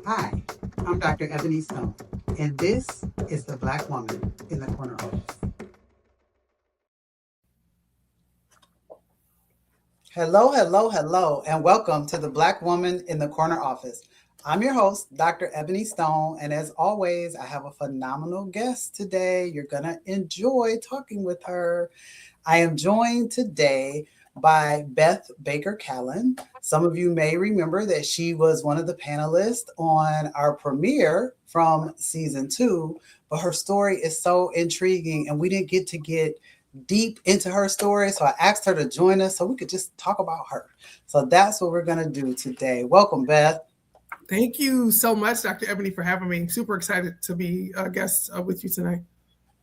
Hi, I'm Dr. Ebony Stone, and this is the Black Woman in the Corner Office. Hello, hello, hello, and welcome to the Black Woman in the Corner Office. I'm your host, Dr. Ebony Stone, and as always, I have a phenomenal guest today. You're going to enjoy talking with her. I am joined today by Beth Baker Callen. Some of you may remember that she was one of the panelists on our premiere from season 2, but her story is so intriguing and we didn't get to get deep into her story. So I asked her to join us so we could just talk about her. So that's what we're going to do today. Welcome, Beth. Thank you so much, Dr. Ebony, for having me. Super excited to be a guest with you tonight.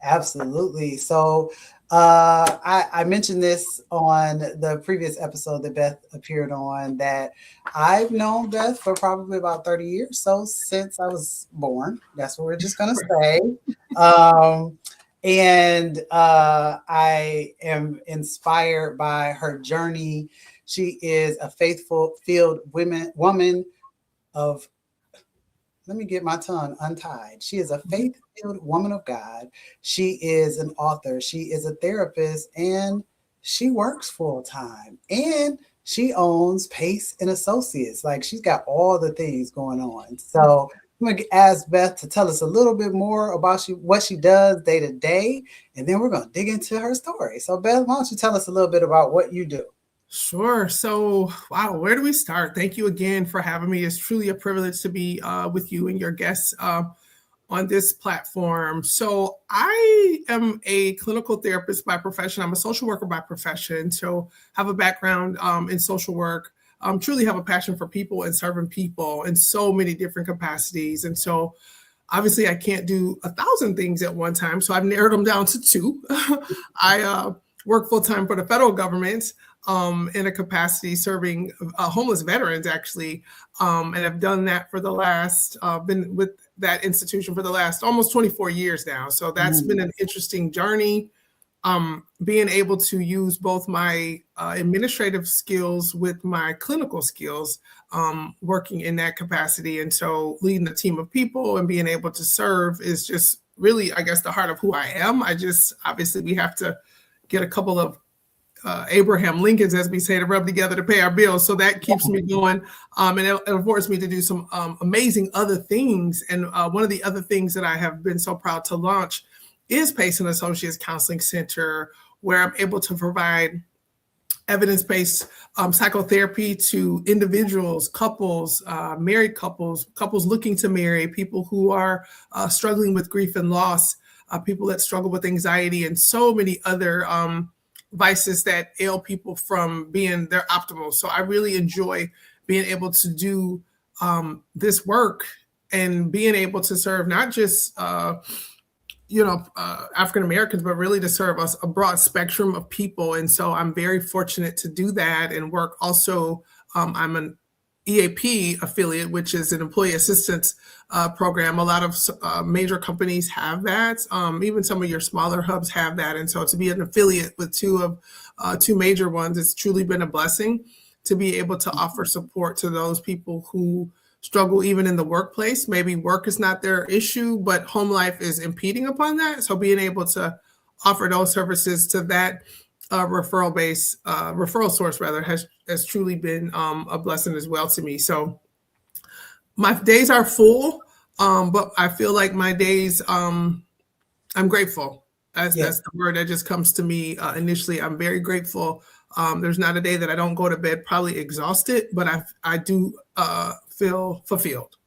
Absolutely. So I mentioned this on the previous episode that Beth appeared on, that I've known Beth for probably about 30 years. So since I was born, that's what we're just going to say. I am inspired by her journey. She is a faith-filled woman of, let me get my tongue untied. She is a faith-filled woman of God. She is an author. She is a therapist, and she works full-time. And she owns Pace and Associates. Like, she's got all the things going on. So I'm going to ask Beth to tell us a little bit more about what she does day to day, and then we're going to dig into her story. So, Beth, why don't you tell us a little bit about what you do? Sure. So, wow, where do we start? Thank you again for having me. It's truly a privilege to be with you and your guests on this platform. So, I am a clinical therapist by profession. I'm a social worker by profession. So, have a background in social work. Truly have a passion for people and serving people in so many different capacities. And so, obviously, I can't do 1,000 things at one time. So, I've narrowed them down to 2. I work full time for the federal government. In a capacity serving homeless veterans, actually. And I've done that for the last, been with that institution for the last almost 24 years now. So that's been an interesting journey. Being able to use both my administrative skills with my clinical skills, working in that capacity. And so leading a team of people and being able to serve is just really, I guess, the heart of who I am. Obviously, we have to get a couple of Abraham Lincolns, as we say, to rub together to pay our bills. So that keeps me going. And it affords me to do some amazing other things. And one of the other things that I have been so proud to launch is Pace and Associates Counseling Center, where I'm able to provide evidence-based psychotherapy to individuals, couples, married couples looking to marry, people who are struggling with grief and loss, people that struggle with anxiety, and so many other vices that ail people from being their optimal. So I really enjoy being able to do this work and being able to serve not just African Americans, but really to serve us a broad spectrum of people. And so I'm very fortunate to do that and work. Also, I'm an EAP affiliate, which is an employee assistance program. A lot of major companies have that. Even some of your smaller hubs have that. And so to be an affiliate with two major ones, it's truly been a blessing to be able to offer support to those people who struggle even in the workplace. Maybe work is not their issue, but home life is impeding upon that. So being able to offer those services to that referral source has truly been a blessing as well to me. So my days are full, but I feel like my days, I'm grateful. That's the word that just comes to me initially. I'm very grateful. There's not a day that I don't go to bed probably exhausted, but I do feel fulfilled.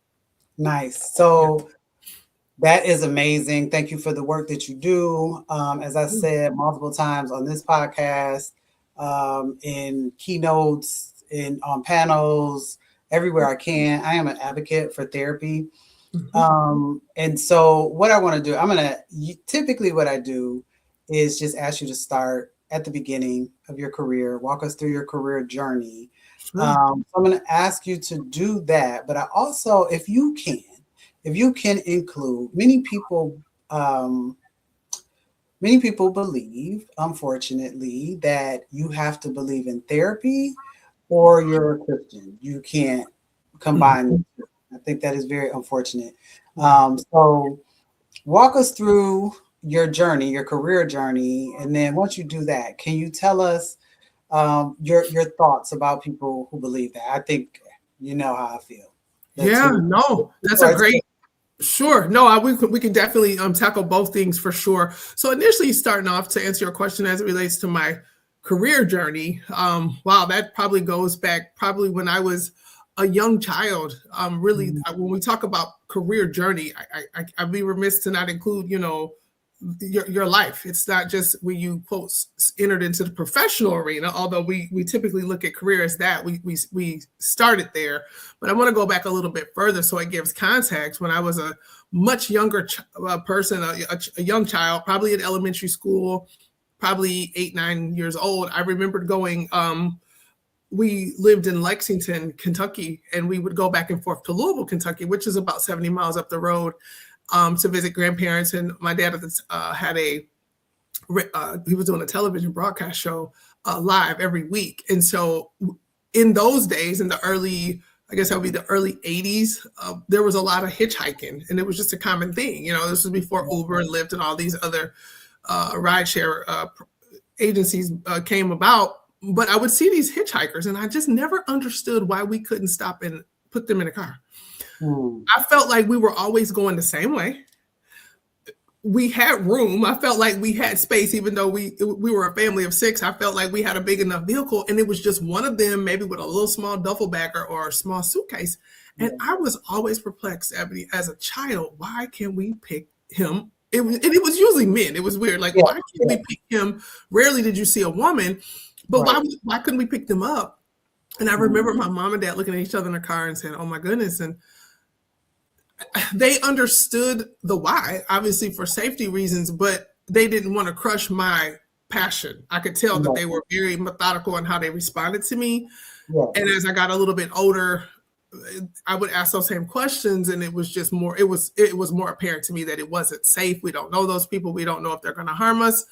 Nice. So that is amazing. Thank you for the work that you do. As I said multiple times on this podcast, in keynotes, on panels, everywhere I can, I am an advocate for therapy. And so what I want to do, typically what I do is just ask you to start at the beginning of your career, walk us through your career journey. So I'm going to ask you to do that. But I also, if you can include, many people believe, unfortunately, that you have to believe in therapy or you're a Christian. You can't combine them. I think that is very unfortunate. So walk us through your journey, your career journey, and then once you do that, can you tell us your thoughts about people who believe that? I think you know how I feel. Yeah, no, that's a great. Sure. No, we can definitely tackle both things for sure. So initially, starting off to answer your question as it relates to my career journey, wow, that probably goes back probably when I was a young child. Really, when we talk about career journey, I'd be remiss to not include, your life. It's not just when you quote entered into the professional arena, although we typically look at career as that we started there. But I want to go back a little bit further so it gives context. When I was a much younger person, a young child, probably in elementary school, probably 8, 9 years old, I remembered going. We lived in Lexington, Kentucky, and we would go back and forth to Louisville, Kentucky, which is about 70 miles up the road, to visit grandparents. And my dad had he was doing a television broadcast show live every week. And so in those days, in the early, I guess that would be the early 80s, there was a lot of hitchhiking, and it was just a common thing. This was before Uber and Lyft and all these other rideshare agencies came about. But I would see these hitchhikers, and I just never understood why we couldn't stop and put them in a car. I felt like we were always going the same way. We had room. I felt like we had space, even though we were a family of 6. I felt like we had a big enough vehicle, and it was just one of them, maybe with a little small duffel bag or a small suitcase. And I was always perplexed, Ebony, as a child. Why can't we pick him? It was usually men. It was weird. Like, why can't we pick him? Rarely did you see a woman, but why couldn't we pick them up? And I remember my mom and dad looking at each other in the car and saying, "Oh my goodness!" And they understood the why, obviously for safety reasons, but they didn't want to crush my passion. I could tell that they were very methodical in how they responded to me. And as I got a little bit older, I would ask those same questions, and it was just more, it was more apparent to me that it wasn't safe. We don't know those people. We don't know if they're going to harm us.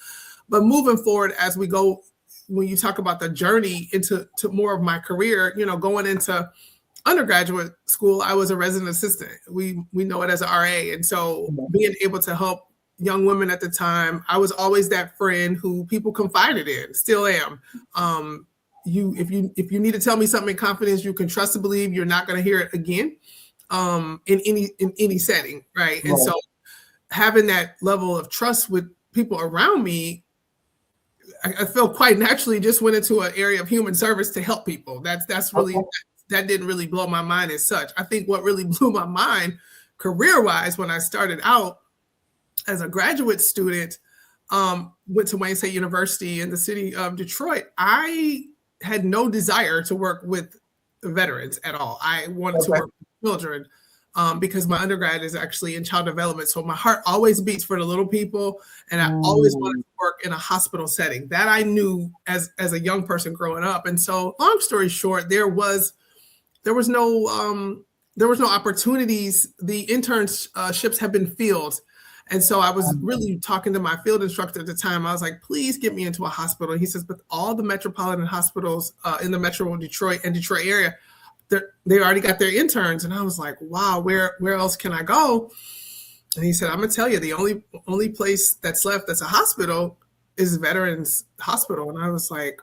But moving forward, as we go, when you talk about the journey into more of my career, going into undergraduate school, I was a resident assistant. We know it as an RA. And so being able to help young women at the time, I was always that friend who people confided in, still am. If you need to tell me something in confidence, you can trust to believe you're not going to hear it again in any setting, right? And so having that level of trust with people around me, I felt quite naturally just went into an area of human service to help people. That's really that didn't really blow my mind as such. I think what really blew my mind career-wise when I started out as a graduate student, went to Wayne State University in the city of Detroit. I had no desire to work with veterans at all. I wanted to work with children because my undergrad is actually in child development. So my heart always beats for the little people, and I always wanted to work in a hospital setting. That I knew as a young person growing up. And so, long story short, there was no opportunities. The internships have been filled. And so I was really talking to my field instructor at the time. I was like, please get me into a hospital. And he says, but all the metropolitan hospitals in the metro Detroit and Detroit area, they already got their interns. And I was like, wow, where else can I go? And he said, I'm going to tell you, the only place that's left that's a hospital is Veterans Hospital. And I was like,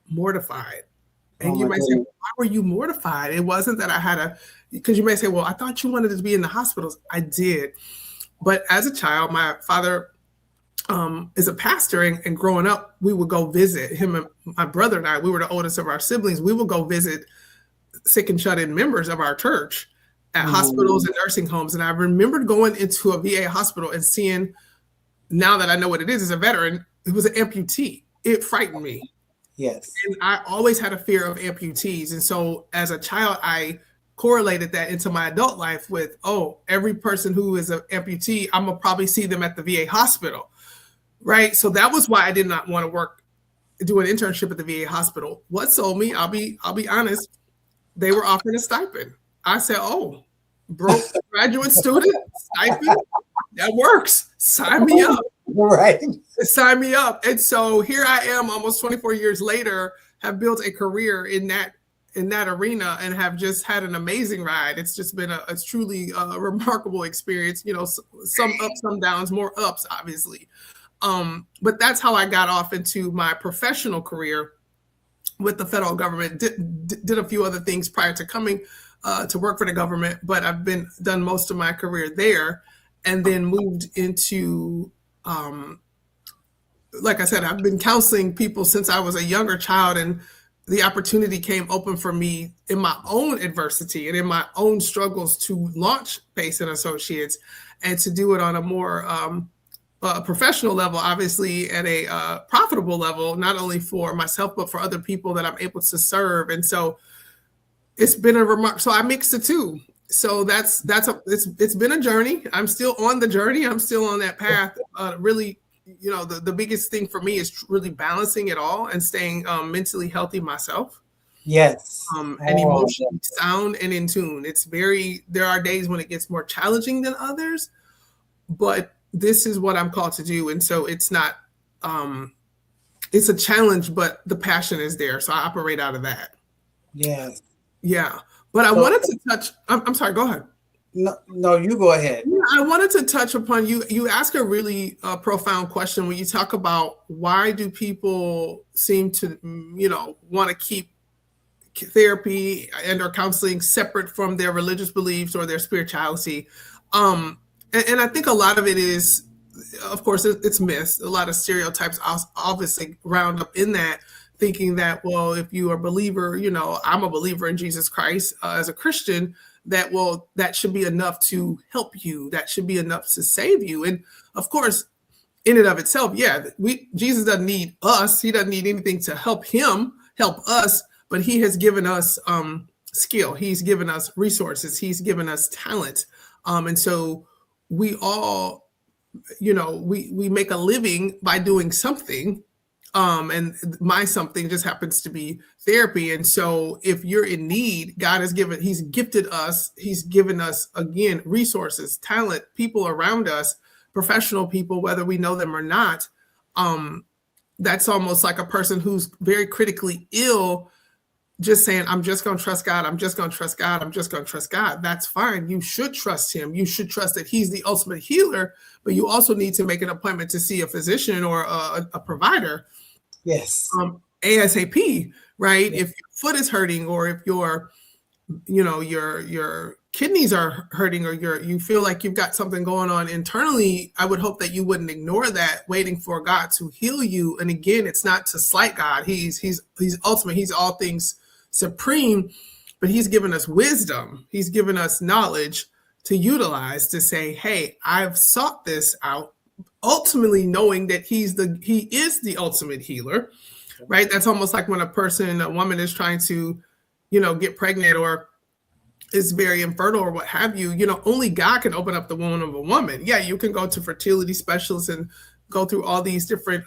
mortified. And you might say, why were you mortified? It wasn't that because you may say, well, I thought you wanted to be in the hospitals. I did. But as a child, my father is a pastor, and growing up, we would go visit him and my brother and I. We were the oldest of our siblings. We would go visit sick and shut-in members of our church at hospitals and nursing homes. And I remembered going into a VA hospital and seeing, now that I know what it is as a veteran, it was an amputee. It frightened me. Yes. And I always had a fear of amputees. And so as a child, I correlated that into my adult life with, every person who is an amputee, I'm gonna probably see them at the VA hospital, right? So that was why I did not want to do an internship at the VA hospital. What sold me, I'll be honest, they were offering a stipend. I said, broke graduate student stipend, that works. Sign me up. Right. Sign me up. And so here I am, almost 24 years later, have built a career in that in that arena and have just had an amazing ride. It's just been a truly remarkable experience. You know, some ups, some downs, more ups, obviously. But that's how I got off into my professional career with the federal government. Did a few other things prior to coming to work for the government, but I've done most of my career there, and then moved into, like I said, I've been counseling people since I was a younger child, and the opportunity came open for me in my own adversity and in my own struggles to launch Pace and Associates, and to do it on a more professional level, obviously at a profitable level, not only for myself, but for other people that I'm able to serve. And so it's been a remark. So I mix the two. So it's been a journey. I'm still on the journey. I'm still on that path. Really, you know, the biggest thing for me is really balancing it all and staying mentally healthy myself. Yes. And emotionally sound and in tune. There are days when it gets more challenging than others, but this is what I'm called to do. And so it's not, it's a challenge, but the passion is there. So I operate out of that. Yes. Yeah. But I wanted to touch, I'm sorry, go ahead. No, you go ahead. Yeah, I wanted to touch upon you ask a really profound question when you talk about why do people seem to, you know, want to keep therapy and or counseling separate from their religious beliefs or their spirituality. And I think a lot of it is, of course, it's myths. A lot of stereotypes obviously round up in that, thinking that, well, if you are a believer, you know, I'm a believer in Jesus Christ as a Christian, that, well, that should be enough to help you. That should be enough to save you. And of course, in and of itself, yeah, Jesus doesn't need us. He doesn't need anything to help us, but he has given us skill. He's given us resources. He's given us talent. And so we all, you know, we make a living by doing something. And my something just happens to be therapy. And so if you're in need, he's gifted us, he's given us, again, resources, talent, people around us, professional people, whether we know them or not. That's almost like a person who's very critically ill, just saying, I'm just going to trust God. I'm just going to trust God. I'm just going to trust God. That's fine. You should trust him. You should trust that he's the ultimate healer, but you also need to make an appointment to see a physician or a provider. Yes. ASAP, right? Yes. If your foot is hurting, or if your kidneys are hurting, or you feel like you've got something going on internally, I would hope that you wouldn't ignore that, waiting for God to heal you. And again, it's not to slight God. He's ultimate. He's all things supreme, but he's given us wisdom. He's given us knowledge to utilize to say, hey, I've sought this out, ultimately knowing that he is the ultimate healer, right? That's almost like when a woman is trying to, you know, get pregnant or is very infertile or what have you, you know, only God can open up the womb of a woman. Yeah, you can go to fertility specialists and go through all these different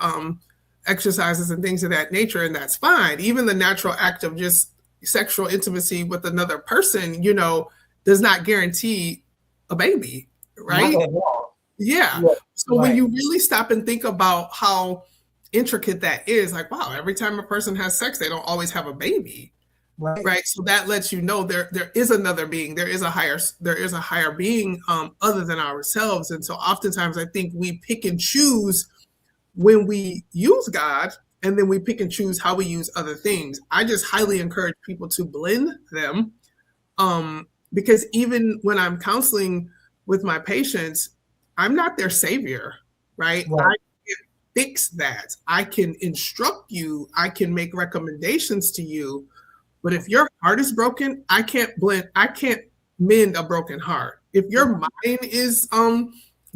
exercises and things of that nature, and that's fine. Even the natural act of just sexual intimacy with another person, you know, does not guarantee a baby, right? Not at all. Yeah. So when you really stop and think about how intricate that is, like, wow, every time a person has sex, they don't always have a baby. Right. So that lets you know there is another being, there is a higher being other than ourselves. And so oftentimes I think we pick and choose when we use God, and then we pick and choose how we use other things. I just highly encourage people to blend them, because even when I'm counseling with my patients, I'm not their savior, right? I can fix that. I can instruct you. I can make recommendations to you. But if your heart is broken, I can't mend a broken heart. If your mind is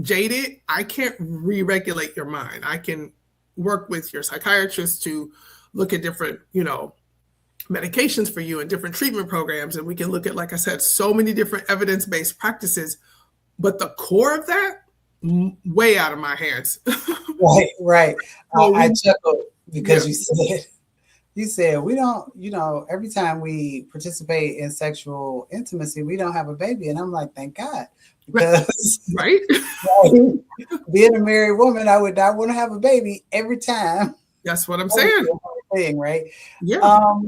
jaded, I can't re-regulate your mind. I can work with your psychiatrist to look at different, you know, medications for you and different treatment programs. And we can look at, like I said, so many different evidence-based practices. But the core of that, way out of my hands. Right. I chuckled because you said we don't, you know, every time we participate in sexual intimacy, we don't have a baby. And I'm like, thank God. Because being a married woman, I would not want to have a baby every time. That's what I'm saying. Thing, right? Yeah.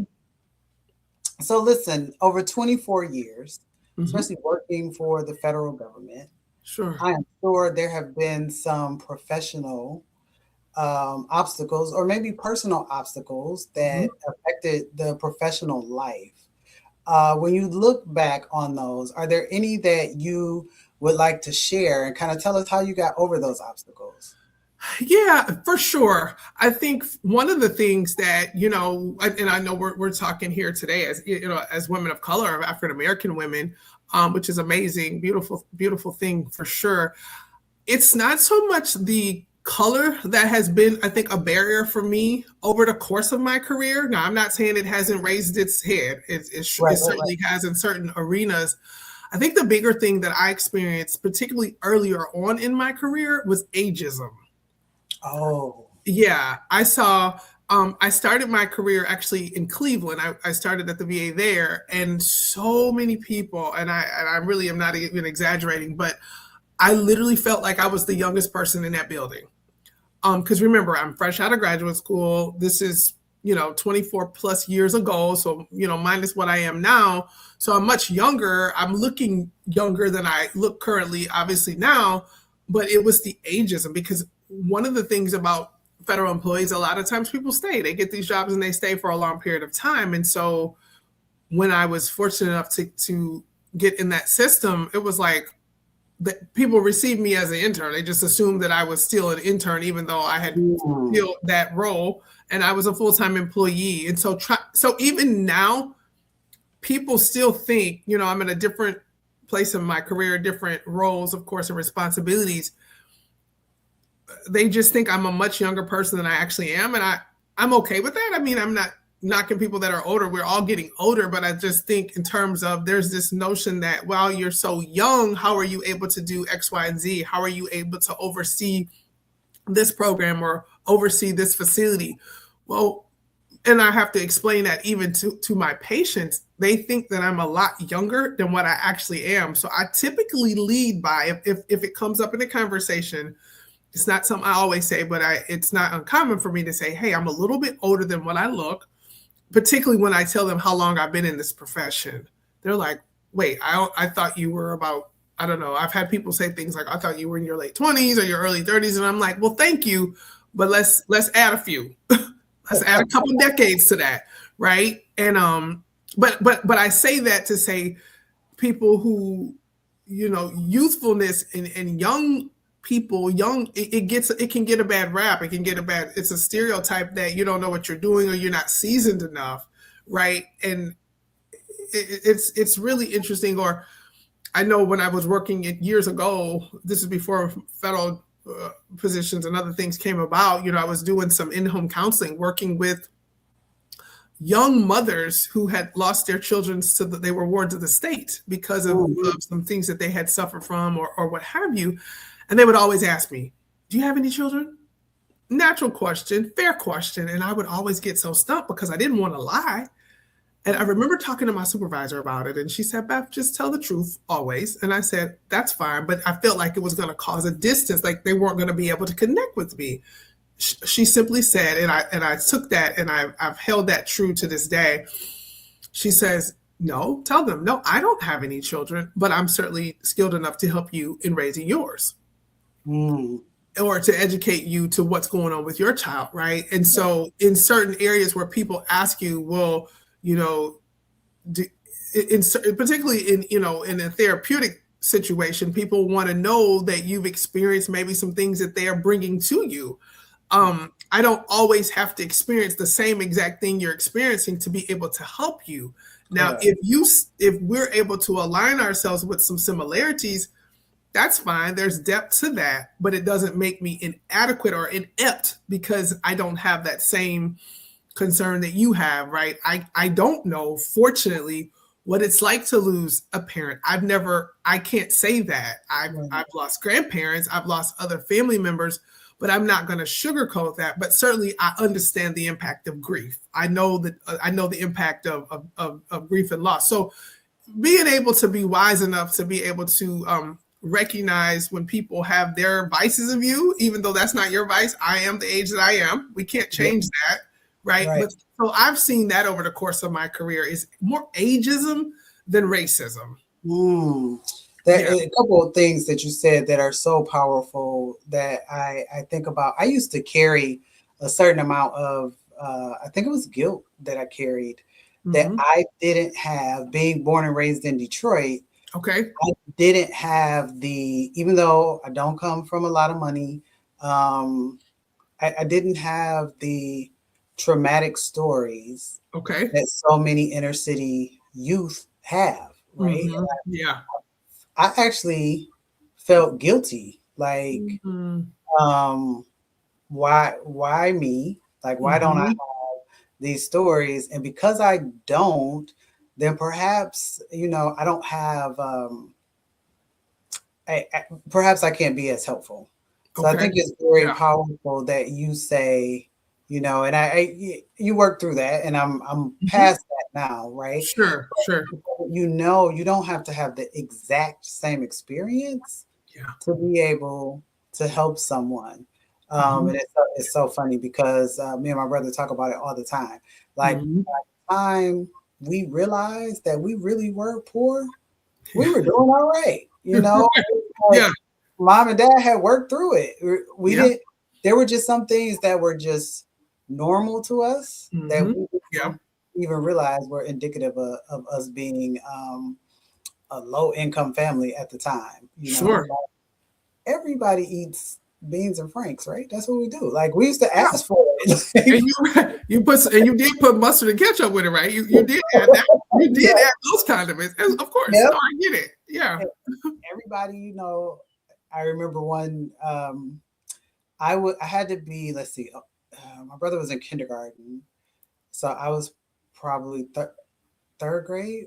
So listen, over 24 years, Hmm. especially working for the federal government, Sure. I am sure there have been some professional obstacles or maybe personal obstacles Mhm. that affected the professional life. When you look back on those, are there any that you would like to share and kind of tell us how you got over those obstacles? Yeah, for sure. I think one of the things that, and I know we're talking here today as, as women of color, African American women, which is amazing, beautiful, beautiful thing for sure. It's not so much the color that has been, I think, a barrier for me over the course of my career. Now, I'm not saying it hasn't raised its head. Right, It right, right. certainly has in certain arenas. I think the bigger thing that I experienced, particularly earlier on in my career, was ageism. Oh, Yeah, I saw. I started my career actually in Cleveland. I started at the VA there, and so many people, and I really am not even exaggerating, but I literally felt like I was the youngest person in that building. Because remember, I'm fresh out of graduate school. This is 24 plus years ago, so minus what I am now. So I'm much younger. I'm looking younger than I look currently, obviously now, but it was the ageism because one of the things about federal employees, a lot of times people stay. They get these jobs and they stay for a long period of time. And so when I was fortunate enough to get in that system, it was like that people received me as an intern. They just assumed that I was still an intern, even though I had mm, filled that role and I was a full time employee. And so even now, people still think, I'm in a different place in my career, different roles, of course, and responsibilities. They just think I'm a much younger person than I actually am, and I'm okay with that. I mean, I'm not knocking people that are older. We're all getting older, but I just think in terms of there's this notion that while you're so young, how are you able to do X, Y, and Z? How are you able to oversee this program or oversee this facility? Well, and I have to explain that even to my patients, they think that I'm a lot younger than what I actually am. So I typically lead by if it comes up in a conversation, it's not something I always say, but it's not uncommon for me to say, hey, I'm a little bit older than what I look, particularly when I tell them how long I've been in this profession. They're like, wait, I thought you were about, I don't know. I've had people say things like, I thought you were in your late 20s or your early 30s. And I'm like, well, thank you. But let's add a few. Let's add a couple decades to that. Right. And but I say that to say people who, youthfulness and young people, it can get a bad rap. It can get a bad, it's a stereotype that you don't know what you're doing or you're not seasoned enough, right? And it's really interesting. Or I know when I was working years ago, this is before federal positions and other things came about, I was doing some in-home counseling, working with young mothers who had lost their children so that they were wards of the state because mm, of some things that they had suffered from or what have you. And they would always ask me, do you have any children? Natural question, fair question. And I would always get so stumped because I didn't want to lie. And I remember talking to my supervisor about it. And she said, Beth, just tell the truth always. And I said, that's fine. But I felt like it was going to cause a distance, like they weren't going to be able to connect with me. She simply said, and I took that and I've held that true to this day. She says, no, tell them, no, I don't have any children, but I'm certainly skilled enough to help you in raising yours mm, or to educate you to what's going on with your child, right? And so in certain areas where people ask you, well, you know, do, particularly in a therapeutic situation, people want to know that you've experienced maybe some things that they are bringing to you. I don't always have to experience the same exact thing you're experiencing to be able to help you. Now, correct. if we're able to align ourselves with some similarities, that's fine. There's depth to that, but it doesn't make me inadequate or inept because I don't have that same concern that you have, right? I don't know, fortunately, what it's like to lose a parent. I can't say that. I've lost grandparents, I've lost other family members, but I'm not going to sugarcoat that. But certainly I understand the impact of grief. I know the impact of grief and loss. So being able to be wise enough to be able to recognize when people have their vices of you, even though that's not your vice. I am the age that I am. We can't change that, right? Right. But So I've seen that over the course of my career is more ageism than racism. Mm. Yeah. A couple of things that you said that are so powerful that I think about. I used to carry a certain amount of, I think it was guilt that I carried that Mm-hmm. I didn't have being born and raised in Detroit. Okay. I didn't have even though I don't come from a lot of money, um, I didn't have the traumatic stories Okay. that so many inner city youth have, right? Mm-hmm. Yeah. I actually felt guilty. Like, Mm-hmm. um, why me? Like, why don't I Mm-hmm. have these stories? And because I don't, then perhaps, I don't have, perhaps I can't be as helpful. So I Okay. think it's very Yeah. powerful that you say, and you work through that, and I'm Mm-hmm. past that now, right? Sure. Sure. You don't have to have the exact same experience Yeah. to be able to help someone. Mm-hmm. And it's so funny because me and my brother talk about it all the time. Like, Mm-hmm. by the time we realized that we really were poor, we Yeah. were doing all right. Yeah. Like mom and dad had worked through it. We Yeah. didn't, there were just some things that were just normal to us that Mm-hmm. we Yeah. didn't even realize were indicative of us being a low income family at the time. Sure. Like everybody eats beans and franks, right? That's what we do. Like we used to Yeah. ask for it. And you did put mustard and ketchup with it, right? You did add that. You did Yeah, add those condiments, of course. yep. No, I get it. Yeah. Everybody, I remember one. I had to be. Let's see. My brother was in kindergarten, so I was probably third grade,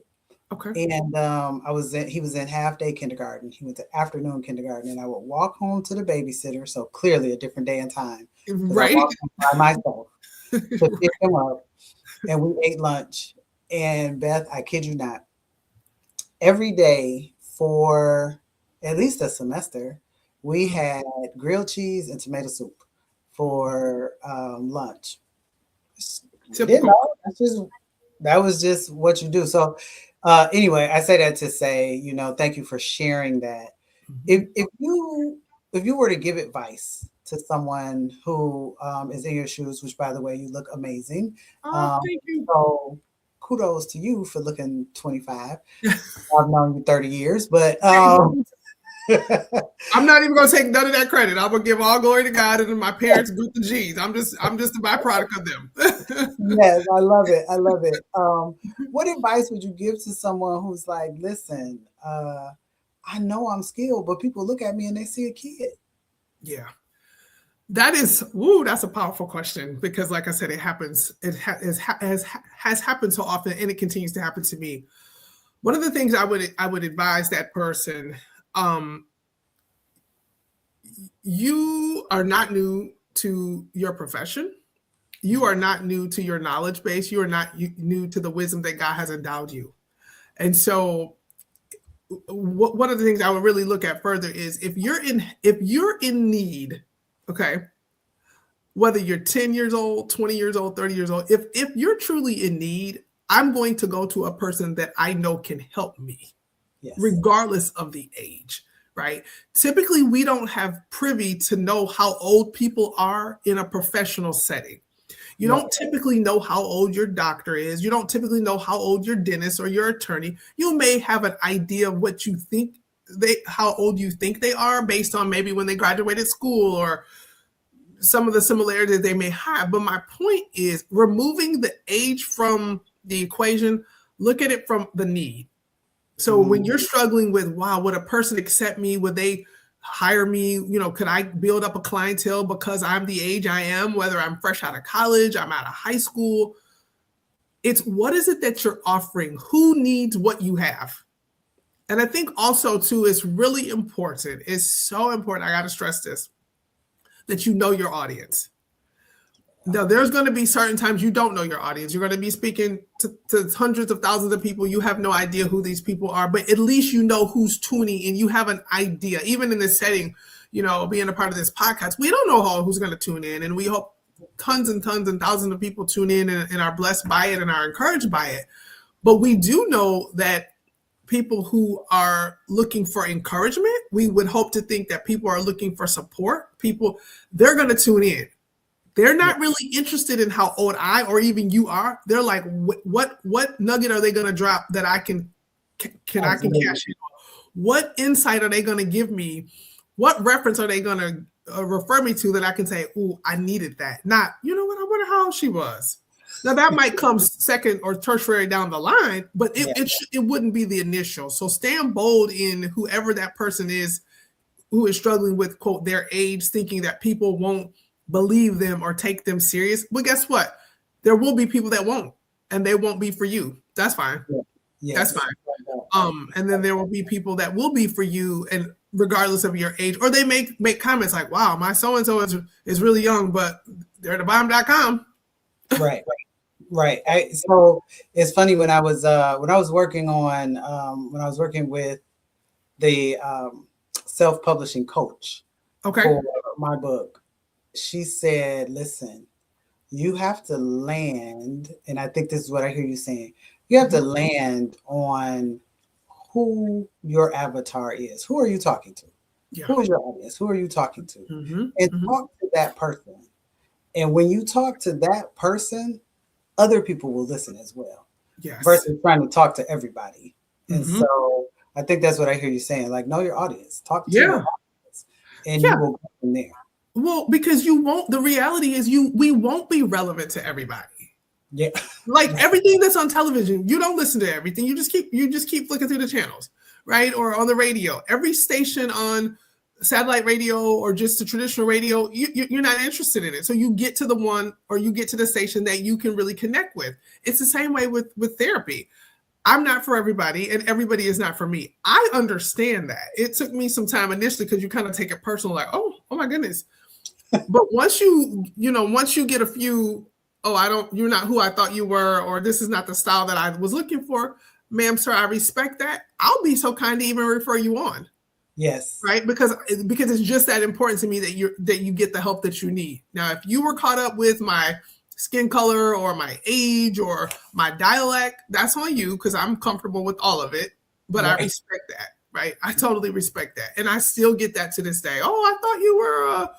Okay. and he was in half day kindergarten. He went to afternoon kindergarten, and I would walk home to the babysitter. So clearly a different day and time because I Right. walked home by myself to pick him up, and we ate lunch. And Beth, I kid you not, every day for at least a semester, we had grilled cheese and tomato soup for lunch. We didn't Typical. know. That was just what you do. So anyway, I say that to say, thank you for sharing that. Mhm. If you were to give advice to someone who is in your shoes, which by the way, you look amazing. Oh, Um, thank you. so kudos to you for looking 25. I've known you 30 years, but I'm not even gonna take none of that credit. I'm gonna give all glory to God and my parents good the G's. I'm just a byproduct of them. yes, I love it. I love it. What advice would you give to someone who's like, listen, I know I'm skilled, but people look at me and they see a kid? Yeah. That's a powerful question because, like I said, it happens. Has happened so often, and it continues to happen to me. One of the things I would advise that person, um, you are not new to your profession. You are not new to your knowledge base. You are not new to the wisdom that God has endowed you. And so, one of the things I would really look at further is if you're in need, okay, whether you're 10 years old, 20 years old, 30 years old, if you're truly in need, I'm going to go to a person that I know can help me, Yes. regardless of the age, right? Typically, we don't have privy to know how old people are in a professional setting. You No. don't typically know how old your doctor is. You don't typically know how old your dentist or your attorney. You may have an idea of what you think how old you think they are based on maybe when they graduated school or some of the similarities they may have. But my point is removing the age from the equation, look at it from the need. So when Mm, you're struggling with, wow, would a person accept me? Would they hire me? Could I build up a clientele because I'm the age I am, whether I'm fresh out of college, I'm out of high school? It's what is it that you're offering? Who needs what you have? And I think also, too, it's really important. It's so important. I got to stress this that you know your audience. Now, there's going to be certain times you don't know your audience. You're going to be speaking to hundreds of thousands of people. You have no idea who these people are, but at least you know who's tuning and you have an idea. Even in this setting, being a part of this podcast, we don't know who's going to tune in. And we hope tons and tons and thousands of people tune in and are blessed by it and are encouraged by it. But we do know that people who are looking for encouragement, we would hope to think that people are looking for support. They're going to tune in. They're not really interested in how old I or even you are. They're like, what nugget are they going to drop that I can cash in on? What insight are they going to give me? What reference are they going to refer me to that I can say, "Ooh, I needed that." Not, you know what? I wonder how old she was. Now that might come second or tertiary down the line, but it wouldn't be the initial. So stand bold in whoever that person is who is struggling with, quote, their age, thinking that people won't believe them or take them serious. But guess what? There will be people that won't, and they won't be for you. That's fine. Yes. That's fine. And then there will be people that will be for you, and regardless of your age, or they make comments like, "Wow, my so-and-so is really young, but they're at thebomb.com." Right. So it's funny when I was working with the self-publishing coach for my book, she said, "Listen, you have to land," and I think this is what I hear you saying. You have to land on who your avatar is. Who are you talking to? Yeah. Who is your audience? Who are you talking to? And talk to that person. And when you talk to that person, other people will listen as well. Yes. Versus trying to talk to everybody. And so I think that's what I hear you saying. Like, know your audience. Talk to your audience. And you will go from there. Well, because the reality is we won't be relevant to everybody. Yeah. Like everything that's on television, you don't listen to everything. You just keep flicking through the channels, right? Or on the radio. Every station on satellite radio or just the traditional radio, you're not interested in it. So you get to the one, or you get to the station that you can really connect with. It's the same way with therapy. I'm not for everybody, and everybody is not for me. I understand that. It took me some time initially because you kind of take it personal, like, oh my goodness. But once you get a few, you're not who I thought you were, or this is not the style that I was looking for, ma'am, sir, I respect that. I'll be so kind to even refer you on. Yes. Right? Because it's just that important to me that you get the help that you need. Now, if you were caught up with my skin color or my age or my dialect, that's on you, because I'm comfortable with all of it. But I respect that, right? I totally respect that. And I still get that to this day. Oh, I thought you were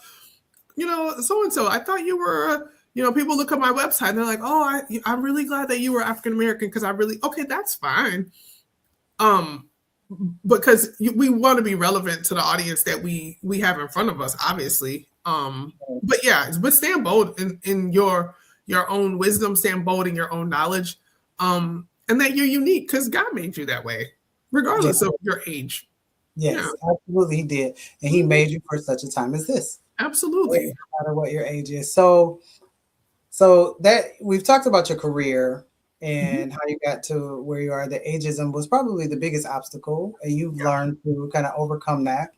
so-and-so. I thought you were, people look at my website and they're like, oh, I'm really glad that you were African-American, because okay, that's fine. Because we want to be relevant to the audience that we have in front of us, obviously. But stand bold in your own wisdom, stand bold in your own knowledge, and that you're unique because God made you that way, regardless of your age. Yes, absolutely, He did, and He made you for such a time as this. Absolutely, no matter what your age is. So that we've talked about your career and how you got to where you are. The ageism was probably the biggest obstacle, and you've learned to kind of overcome that.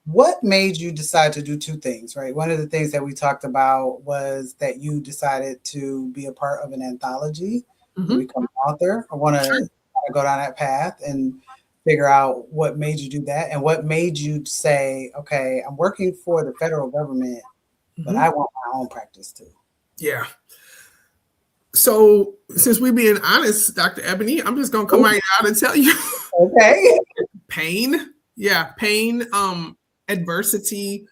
What made you decide to do two things, right? One of the things that we talked about was that you decided to be a part of an anthology and become an author. I want to go down that path and figure out what made you do that, and what made you say, okay, I'm working for the federal government, but I want my own practice too. Yeah. So since we're being honest, Dr. Ebony, I'm just going to come right out and tell you. Okay. Pain. Yeah. Pain, adversity,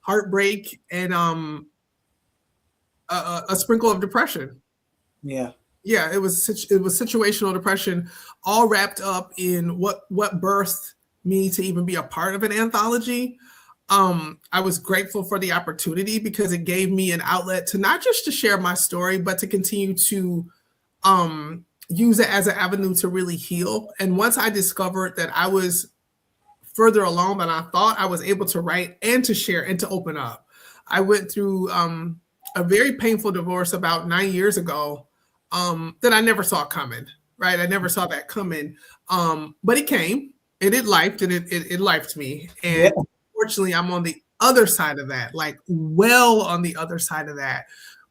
heartbreak, and a sprinkle of depression. Yeah. Yeah. It was situational depression, all wrapped up in what birthed me to even be a part of an anthology. I was grateful for the opportunity because it gave me an outlet to not just to share my story, but to continue to use it as an avenue to really heal. And once I discovered that I was further along than I thought, I was able to write and to share and to open up. I went through a very painful divorce about 9 years ago that I never saw coming, right? I never saw that coming, but it came, and it lifed, and it lifed me. And fortunately, I'm on the other side of that, like well on the other side of that.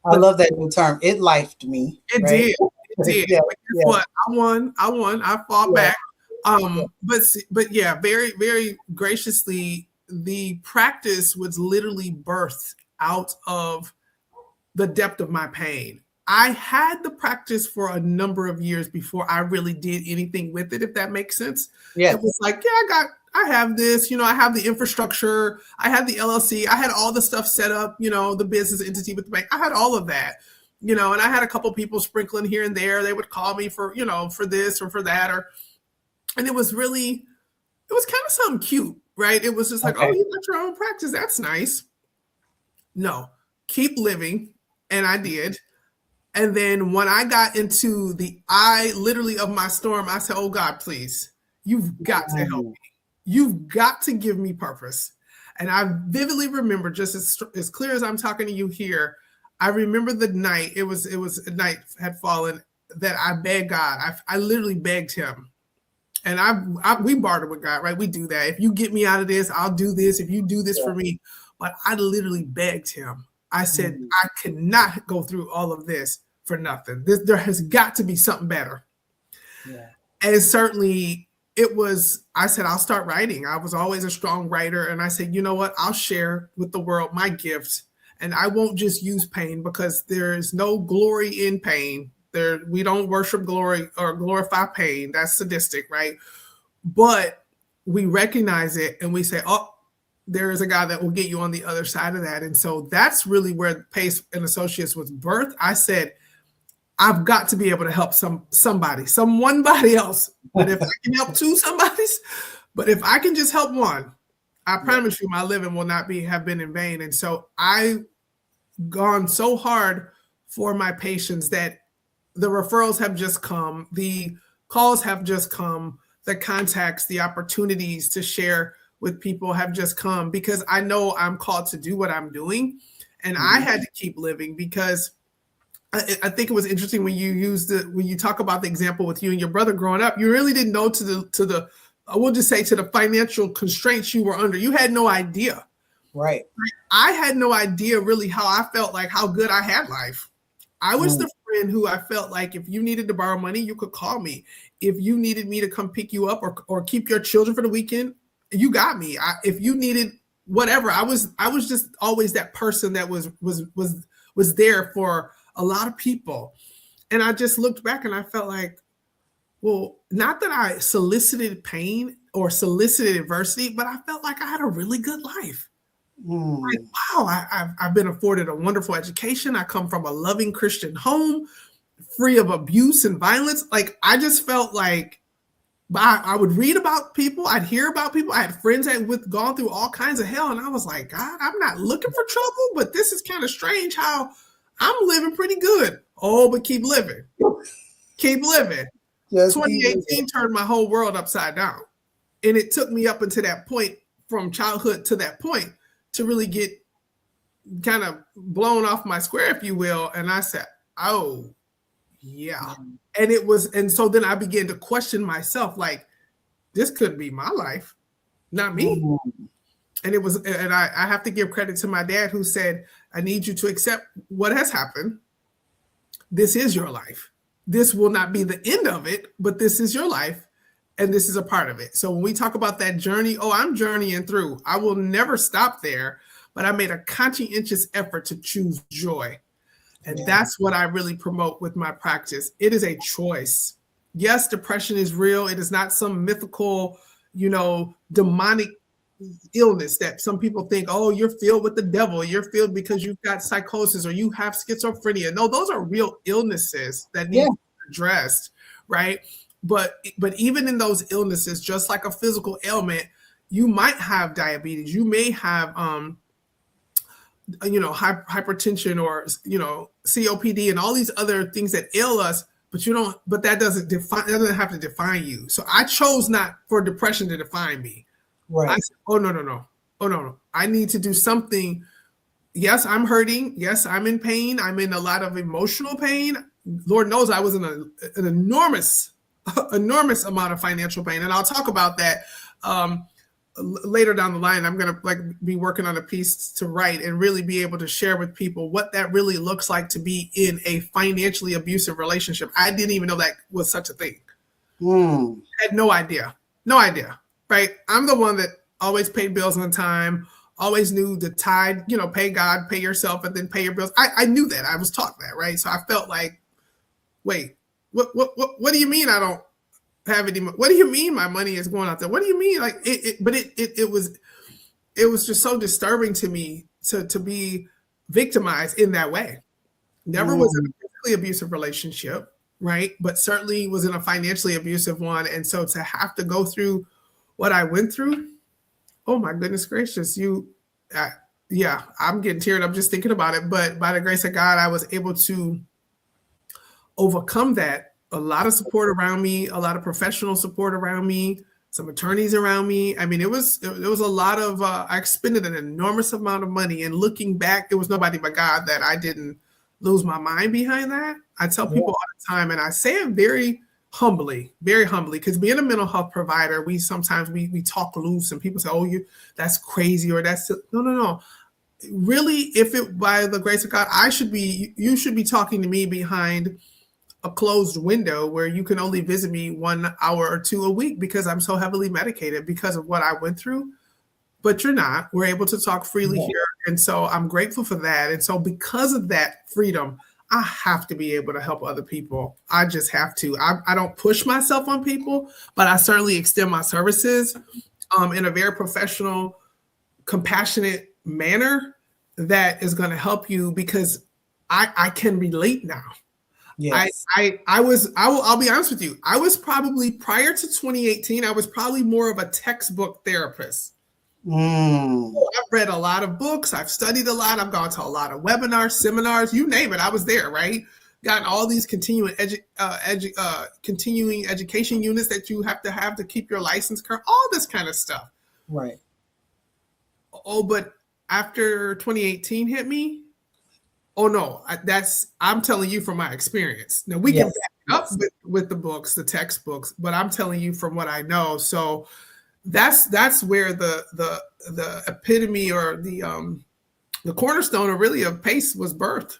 I love that new term. It lifed me. It did. It did. Yeah, but I won. I fought back. But yeah, very, very graciously, the practice was literally birthed out of the depth of my pain. I had the practice for a number of years before I really did anything with it, if that makes sense. Yes. It was like, yeah, I have this, I have the infrastructure, I had the LLC, I had all the stuff set up, the business entity with the bank. I had all of that, and I had a couple people sprinkling here and there. They would call me for, for this or for that, and it was kind of something cute, right? It was just like, okay. Oh, you got your own practice. That's nice. No, keep living. And I did. And then when I got into the eye literally of my storm, I said, oh God, please, you've got to help me. You've got to give me purpose. And I vividly remember, just as clear as I'm talking to you here, I remember the night, it was a night had fallen that I begged God. I literally begged him. And we bartered with God, right? We do that. If you get me out of this, I'll do this. If you do this for me. But I literally begged him. I said, I cannot go through all of this for nothing. There has got to be something better. Yeah. And certainly I said, I'll start writing. I was always a strong writer. And I said, you know what? I'll share with the world my gifts. And I won't just use pain, because there is no glory in pain. We don't worship glory or glorify pain. That's sadistic, right? But we recognize it and we say, oh, there is a God that will get you on the other side of that. And so that's really where Pace and Associates was birthed. I said, I've got to be able to help somebody else. But if I can help two somebodies, but if I can just help one, I promise you my living will not have been in vain. And so I've gone so hard for my patients that the referrals have just come, the calls have just come, the contacts, the opportunities to share with people have just come, because I know I'm called to do what I'm doing. And I had to keep living, because I think it was interesting when you talk about the example with you and your brother growing up, you really didn't know to the we'll just say to the financial constraints you were under. You had no idea. Right. I had no idea really how I felt, like how good I had life. I was the friend who I felt like if you needed to borrow money, you could call me. If you needed me to come pick you up or keep your children for the weekend, you got me. If you needed whatever, I was just always that person that was there for a lot of people. And I just looked back and I felt like, well, not that I solicited pain or solicited adversity, but I felt like I had a really good life. Like, wow, I've been afforded a wonderful education. I come from a loving Christian home, free of abuse and violence. Like, I just felt like I would read about people. I'd hear about people. I had friends that had gone through all kinds of hell. And I was like, God, I'm not looking for trouble, but this is kind of strange how I'm living pretty good. Oh, but keep living. Keep living. 2018 turned my whole world upside down. And it took me up until that point, from childhood to that point, to really get kind of blown off my square, if you will. And I said, oh, yeah. And so then I began to question myself, like, this could be my life, not me. And I have to give credit to my dad, who said, I need you to accept what has happened. This is your life. This will not be the end of it, but this is your life. And this is a part of it. So when we talk about that journey, I'm journeying through. I will never stop there, but I made a conscientious effort to choose joy. And that's what I really promote with my practice. It is a choice. Yes, depression is real. It is not some mythical, demonic illness that some people think, oh, you're filled with the devil. You're filled because you've got psychosis or you have schizophrenia. No, those are real illnesses that need to be addressed, right? But even in those illnesses, just like a physical ailment, you might have diabetes. You may have, hypertension or, COPD and all these other things that ail us, but that doesn't have to define you. So I chose not for depression to define me. Right. I said, oh, no. I need to do something. Yes, I'm hurting. Yes, I'm in pain. I'm in a lot of emotional pain. Lord knows I was in an enormous amount of financial pain. And I'll talk about that later down the line. I'm going to be working on a piece to write and really be able to share with people what that really looks like to be in a financially abusive relationship. I didn't even know that was such a thing. I had no idea, right? I'm the one that always paid bills on time, always knew the tithe, pay God, pay yourself, and then pay your bills. I knew that. I was taught that, right? So I felt like, wait, what do you mean I don't have any? What do you mean my money is going out there? What do you mean? Like it was just so disturbing to me to be victimized in that way. Never was in Mm, a physically abusive relationship, right? But certainly was in a financially abusive one. And so to have to go through what I went through, oh my goodness gracious, uh, yeah, I'm getting teared up just thinking about it. But by the grace of God, I was able to overcome that. A lot of support around me, a lot of professional support around me, some attorneys around me. I mean, it was a lot of. I expended an enormous amount of money, and looking back, it was nobody but God that I didn't lose my mind behind that. I tell yeah. people all the time, and I say it very humbly, because being a mental health provider, we sometimes we talk loose, and people say, "Oh, that's crazy," or that's no. Really, if it by the grace of God, you should be talking to me behind a closed window where you can only visit me 1 hour or two a week because I'm so heavily medicated because of what I went through. But you're not. We're able to talk freely Yeah. here. And so I'm grateful for that. And so because of that freedom, I have to be able to help other people. I just have to. I don't push myself on people, but I certainly extend my services in a very professional, compassionate manner that is going to help you because I can relate now. Yes. I'll be honest with you. I was probably prior to 2018, I was probably more of a textbook therapist. Mm, I've read a lot of books, I've studied a lot, I've gone to a lot of webinars, seminars, you name it, I was there, right? Gotten all these continuing education units that you have to keep your license current, all this kind of stuff. right. Oh, but after 2018 hit me, oh no, I'm telling you from my experience. Now we can Yes. back it up Yes. with the books, the textbooks, but I'm telling you from what I know. So that's where the epitome or the cornerstone of really of PACE was birthed.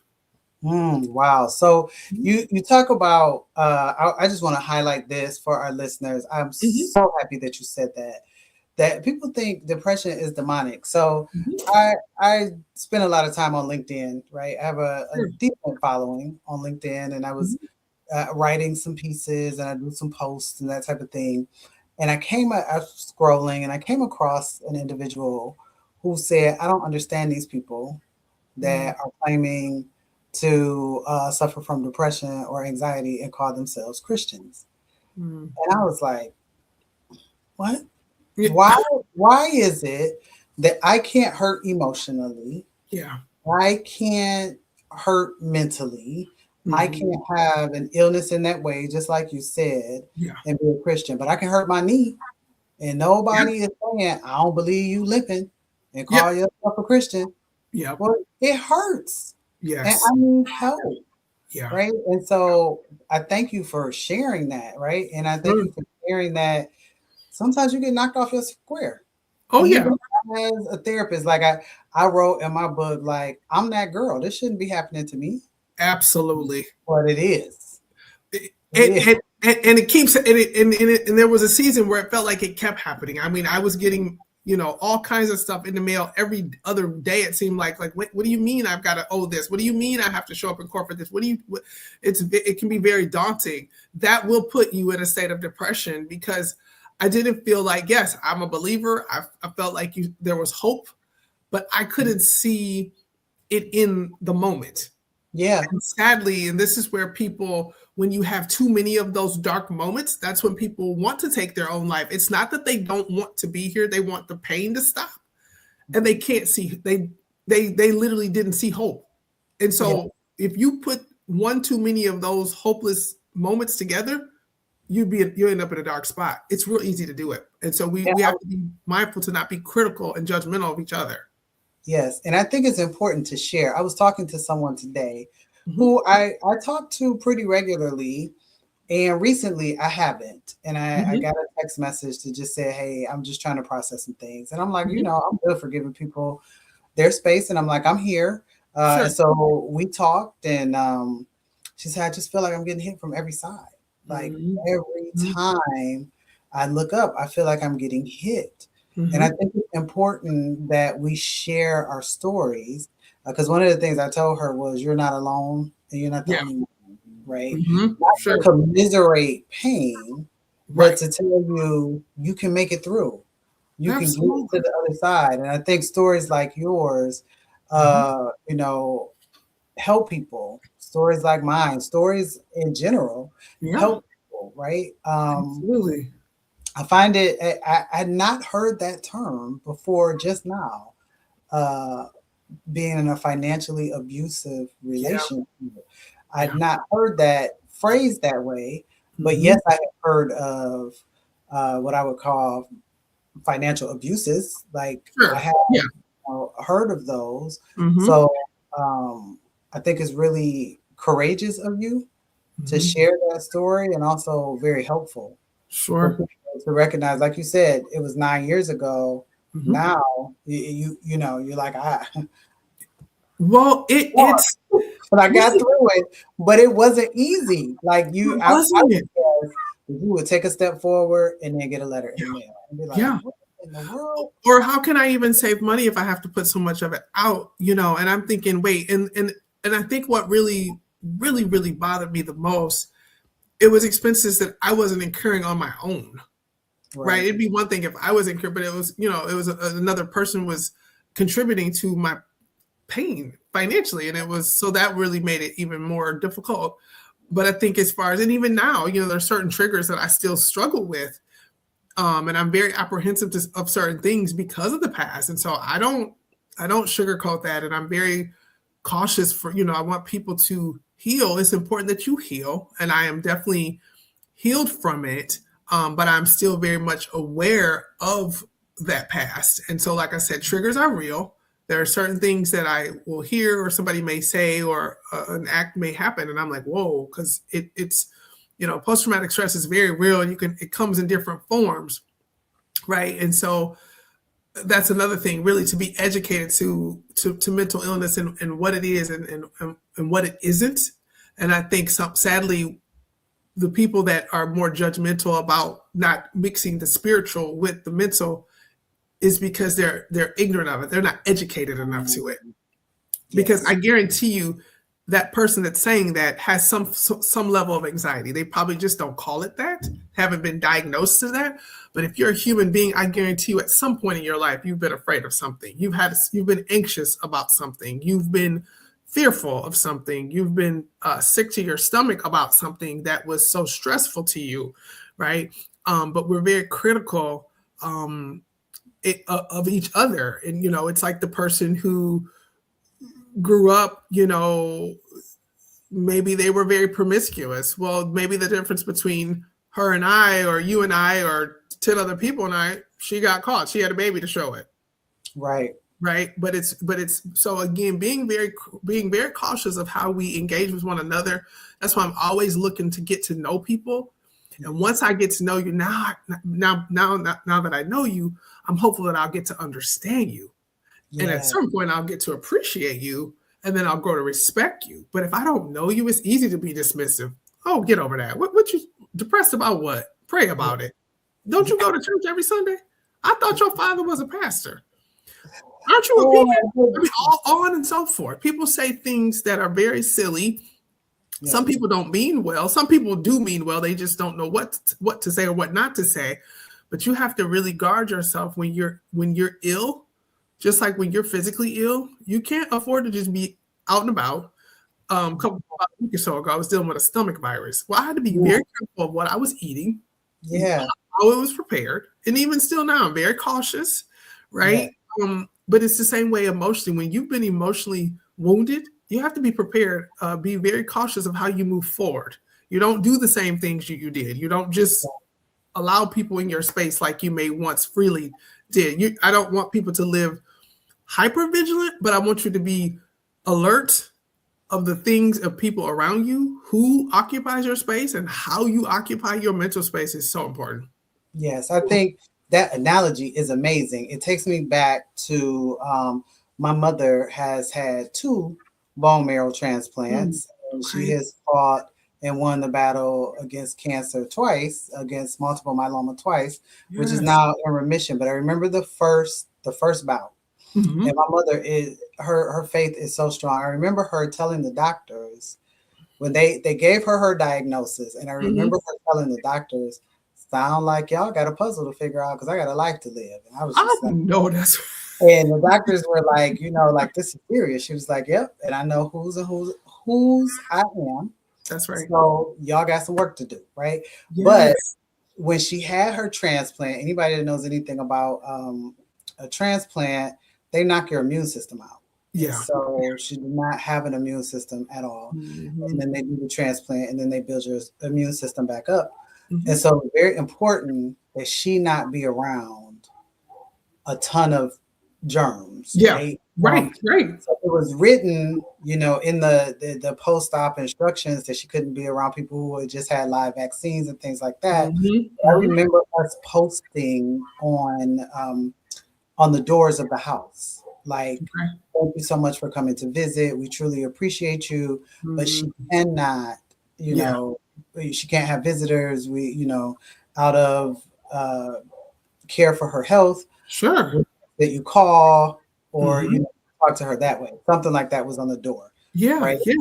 Wow. So Mhm. you talk about I just want to highlight this for our listeners. I'm Mhm. so happy that you said that people think depression is demonic. So Mhm. I spend a lot of time on LinkedIn, right? I have a Sure. decent following on LinkedIn, and I was Mhm. writing some pieces and I do some posts and that type of thing. And I was scrolling and I came across an individual who said, I don't understand these people Mm. that are claiming to suffer from depression or anxiety and call themselves Christians. Mm. And I was like, what? Yeah. Why why is it that I can't hurt emotionally? Yeah. I can't hurt mentally. I Mhm. can't have an illness in that way, just like you said, Yeah. and be a Christian, but I can hurt my knee. And Yeah. nobody is saying, I don't believe you limping and Yeah. call yourself a Christian. Yeah. Well, it hurts. And Yes. I need help. Yeah. Right. And so I thank you for sharing that. Right. And I thank Sure. you for sharing that sometimes you get knocked off your square. Oh yeah. Even as a therapist, like I wrote in my book, like, I'm that girl. This shouldn't be happening to me. Absolutely. But it is. It and is. and it keeps and there was a season where it felt like it kept happening. I mean, I was getting all kinds of stuff in the mail every other day. It seemed like what do you mean I've got to owe this? What do you mean I have to show up in court for this? It can be very daunting. That will put you in a state of depression because I didn't feel like, yes, I'm a believer. I felt like there was hope, but I couldn't see it in the moment. Yeah. And sadly, and this is where people, when you have too many of those dark moments, that's when people want to take their own life. It's not that they don't want to be here, they want the pain to stop. And they can't see, they literally didn't see hope. And Yeah. so if you put one too many of those hopeless moments together, you end up in a dark spot. It's real easy to do it. And so Yeah. we have to be mindful to not be critical and judgmental of each other. Yes. And I think it's important to share. I was talking to someone today Mhm. who I talk to pretty regularly. And recently I haven't. And I Mhm. got a text message to just say, hey, I'm just trying to process some things. And I'm like, Mhm. I'm good for giving people their space. And I'm like, I'm here. Sure. And so we talked and she said, I just feel like I'm getting hit from every side. Like Mhm. every Mhm. time I look up, I feel like I'm getting hit. And I think it's important that we share our stories because one of the things I told her was, you're not alone and you're not the Yeah. only one, right? Not Sure. to commiserate pain, but Right. to tell you, you can make it through. You can get to Absolutely. the other side. And I think stories like yours, you know, help people. Stories like mine, stories in general, Yeah. help people, right? Absolutely. I find it, I had not heard that term before just now, uh, being in a financially abusive Yeah. relationship. I'd Yeah. not heard that phrased that way, but hmm yes, I have heard of what I would call financial abuses. Like I Sure. have Yeah. heard of those. hmm So I think it's really courageous of you to hmm share that story and also very helpful for Sure. people to recognize, like you said, it was 9 years ago. hmm Now you know, you're like, Well, it's but I got really through it. But it wasn't easy. Like it I wasn't would it. guess you would take a step forward and then get a letter in Yeah. the mail and be like, Yeah. what in the world? Or how can I even save money if I have to put so much of it out? And I'm thinking, wait, and I think what really bothered me the most, it was expenses that I wasn't incurring on my own. Right? Right. It'd be one thing if I was incurring, but it was another person was contributing to my pain financially, and it was so that really made it even more difficult. But I think as far as, and even now, there's certain triggers that I still struggle with, and I'm very apprehensive of certain things because of the past, and so I don't sugarcoat that, and I'm very cautious for I want people to heal. It's important that you heal, and I am definitely healed from it, but I'm still very much aware of that past. And so, like I said, triggers are real. There are certain things that I will hear or somebody may say or an act may happen, and I'm like, whoa, because it's post-traumatic stress is very real, and it comes in different forms, right? And so that's another thing, really, to be educated to mental illness and what it is and what it isn't. And I think sadly, the people that are more judgmental about not mixing the spiritual with the mental is because they're ignorant of it. They're not educated enough to it. Because I Yes. guarantee you that person that's saying that has some level of anxiety. They probably just don't call it that, haven't been diagnosed to that. But if you're a human being, I guarantee you at some point in your life you've been afraid of something. You've been anxious about something. You've been fearful of something. You've been sick to your stomach about something that was so stressful to you, right? But we're very critical of each other, and it's like the person who grew up, maybe they were very promiscuous. Well, maybe the difference between her and I, or you and I, or 10 other people and I, she got caught. She had a baby to show it. Right. Right. But it's so again, being very cautious of how we engage with one another. That's why I'm always looking to get to know people. And once I get to know you, now that I know you, I'm hopeful that I'll get to understand you. And at Yeah. some point, I'll get to appreciate you, and then I'll grow to respect you. But if I don't know you, it's easy to be dismissive. Oh, get over that. What you depressed about? What? Pray Yeah. about it. Don't you go to church every Sunday? I thought your father was a pastor. Aren't you a Oh deacon? my I mean, goodness. all on and so forth. People say things that are very silly. Some Yes. people don't mean well. Some people do mean well. They just don't know what to say or what not to say. But you have to really guard yourself when you're ill. Just like when you're physically ill, you can't afford to just be out and about. About a week or so ago, I was dealing with a stomach virus. Well, I had to be Yeah. very careful of what I was eating, Yeah. how it was prepared, and even still now, I'm very cautious, Yeah. right? But it's the same way emotionally. When you've been emotionally wounded, you have to be prepared. Be very cautious of how you move forward. You don't do the same things you did. You don't just allow people in your space like you may once freely did. I don't want people to live hyper vigilant, but I want you to be alert of the things of people around you, who occupies your space, and how you occupy your mental space is so important. Yes, I think that analogy is amazing. It takes me back to my mother has had two bone marrow Mm, transplants, and she okay. has fought and won the battle against cancer twice, against multiple myeloma twice, which is Yes. now in remission. But I remember the first bout. Hmm. And my mother is her faith is so strong. I remember her telling the doctors when they gave her diagnosis, and I Hmm. remember her telling the doctors, "Sound like y'all got a puzzle to figure out because I got a life to live." And I was I just like, know that's and the doctors were like, like this is serious. She was like, "Yep," and I know whose I am. that's right. So y'all got some work to do, right? But Yes. when she had her transplant, anybody that knows anything about a transplant, they knock your immune system out. And Yeah. so she did not have an immune system at all. Hmm. And then they do the transplant and then they build your immune system back up. Hmm. And so it's very important that she not be around a ton of germs, Yeah. right? Right. Right. So it was written, in the post-op instructions that she couldn't be around people who had just had live vaccines and things like that. Hmm. I Hmm. remember us posting on the doors of the house, like, Okay. "Thank you so much for coming to visit. We truly appreciate you, but she Hmm. cannot, you Yeah. know, she can't have visitors. Out of uh, care for her health, Sure. that you call or Hmm. talk to her that way." Something like that was on the door, Yeah. right? Yeah.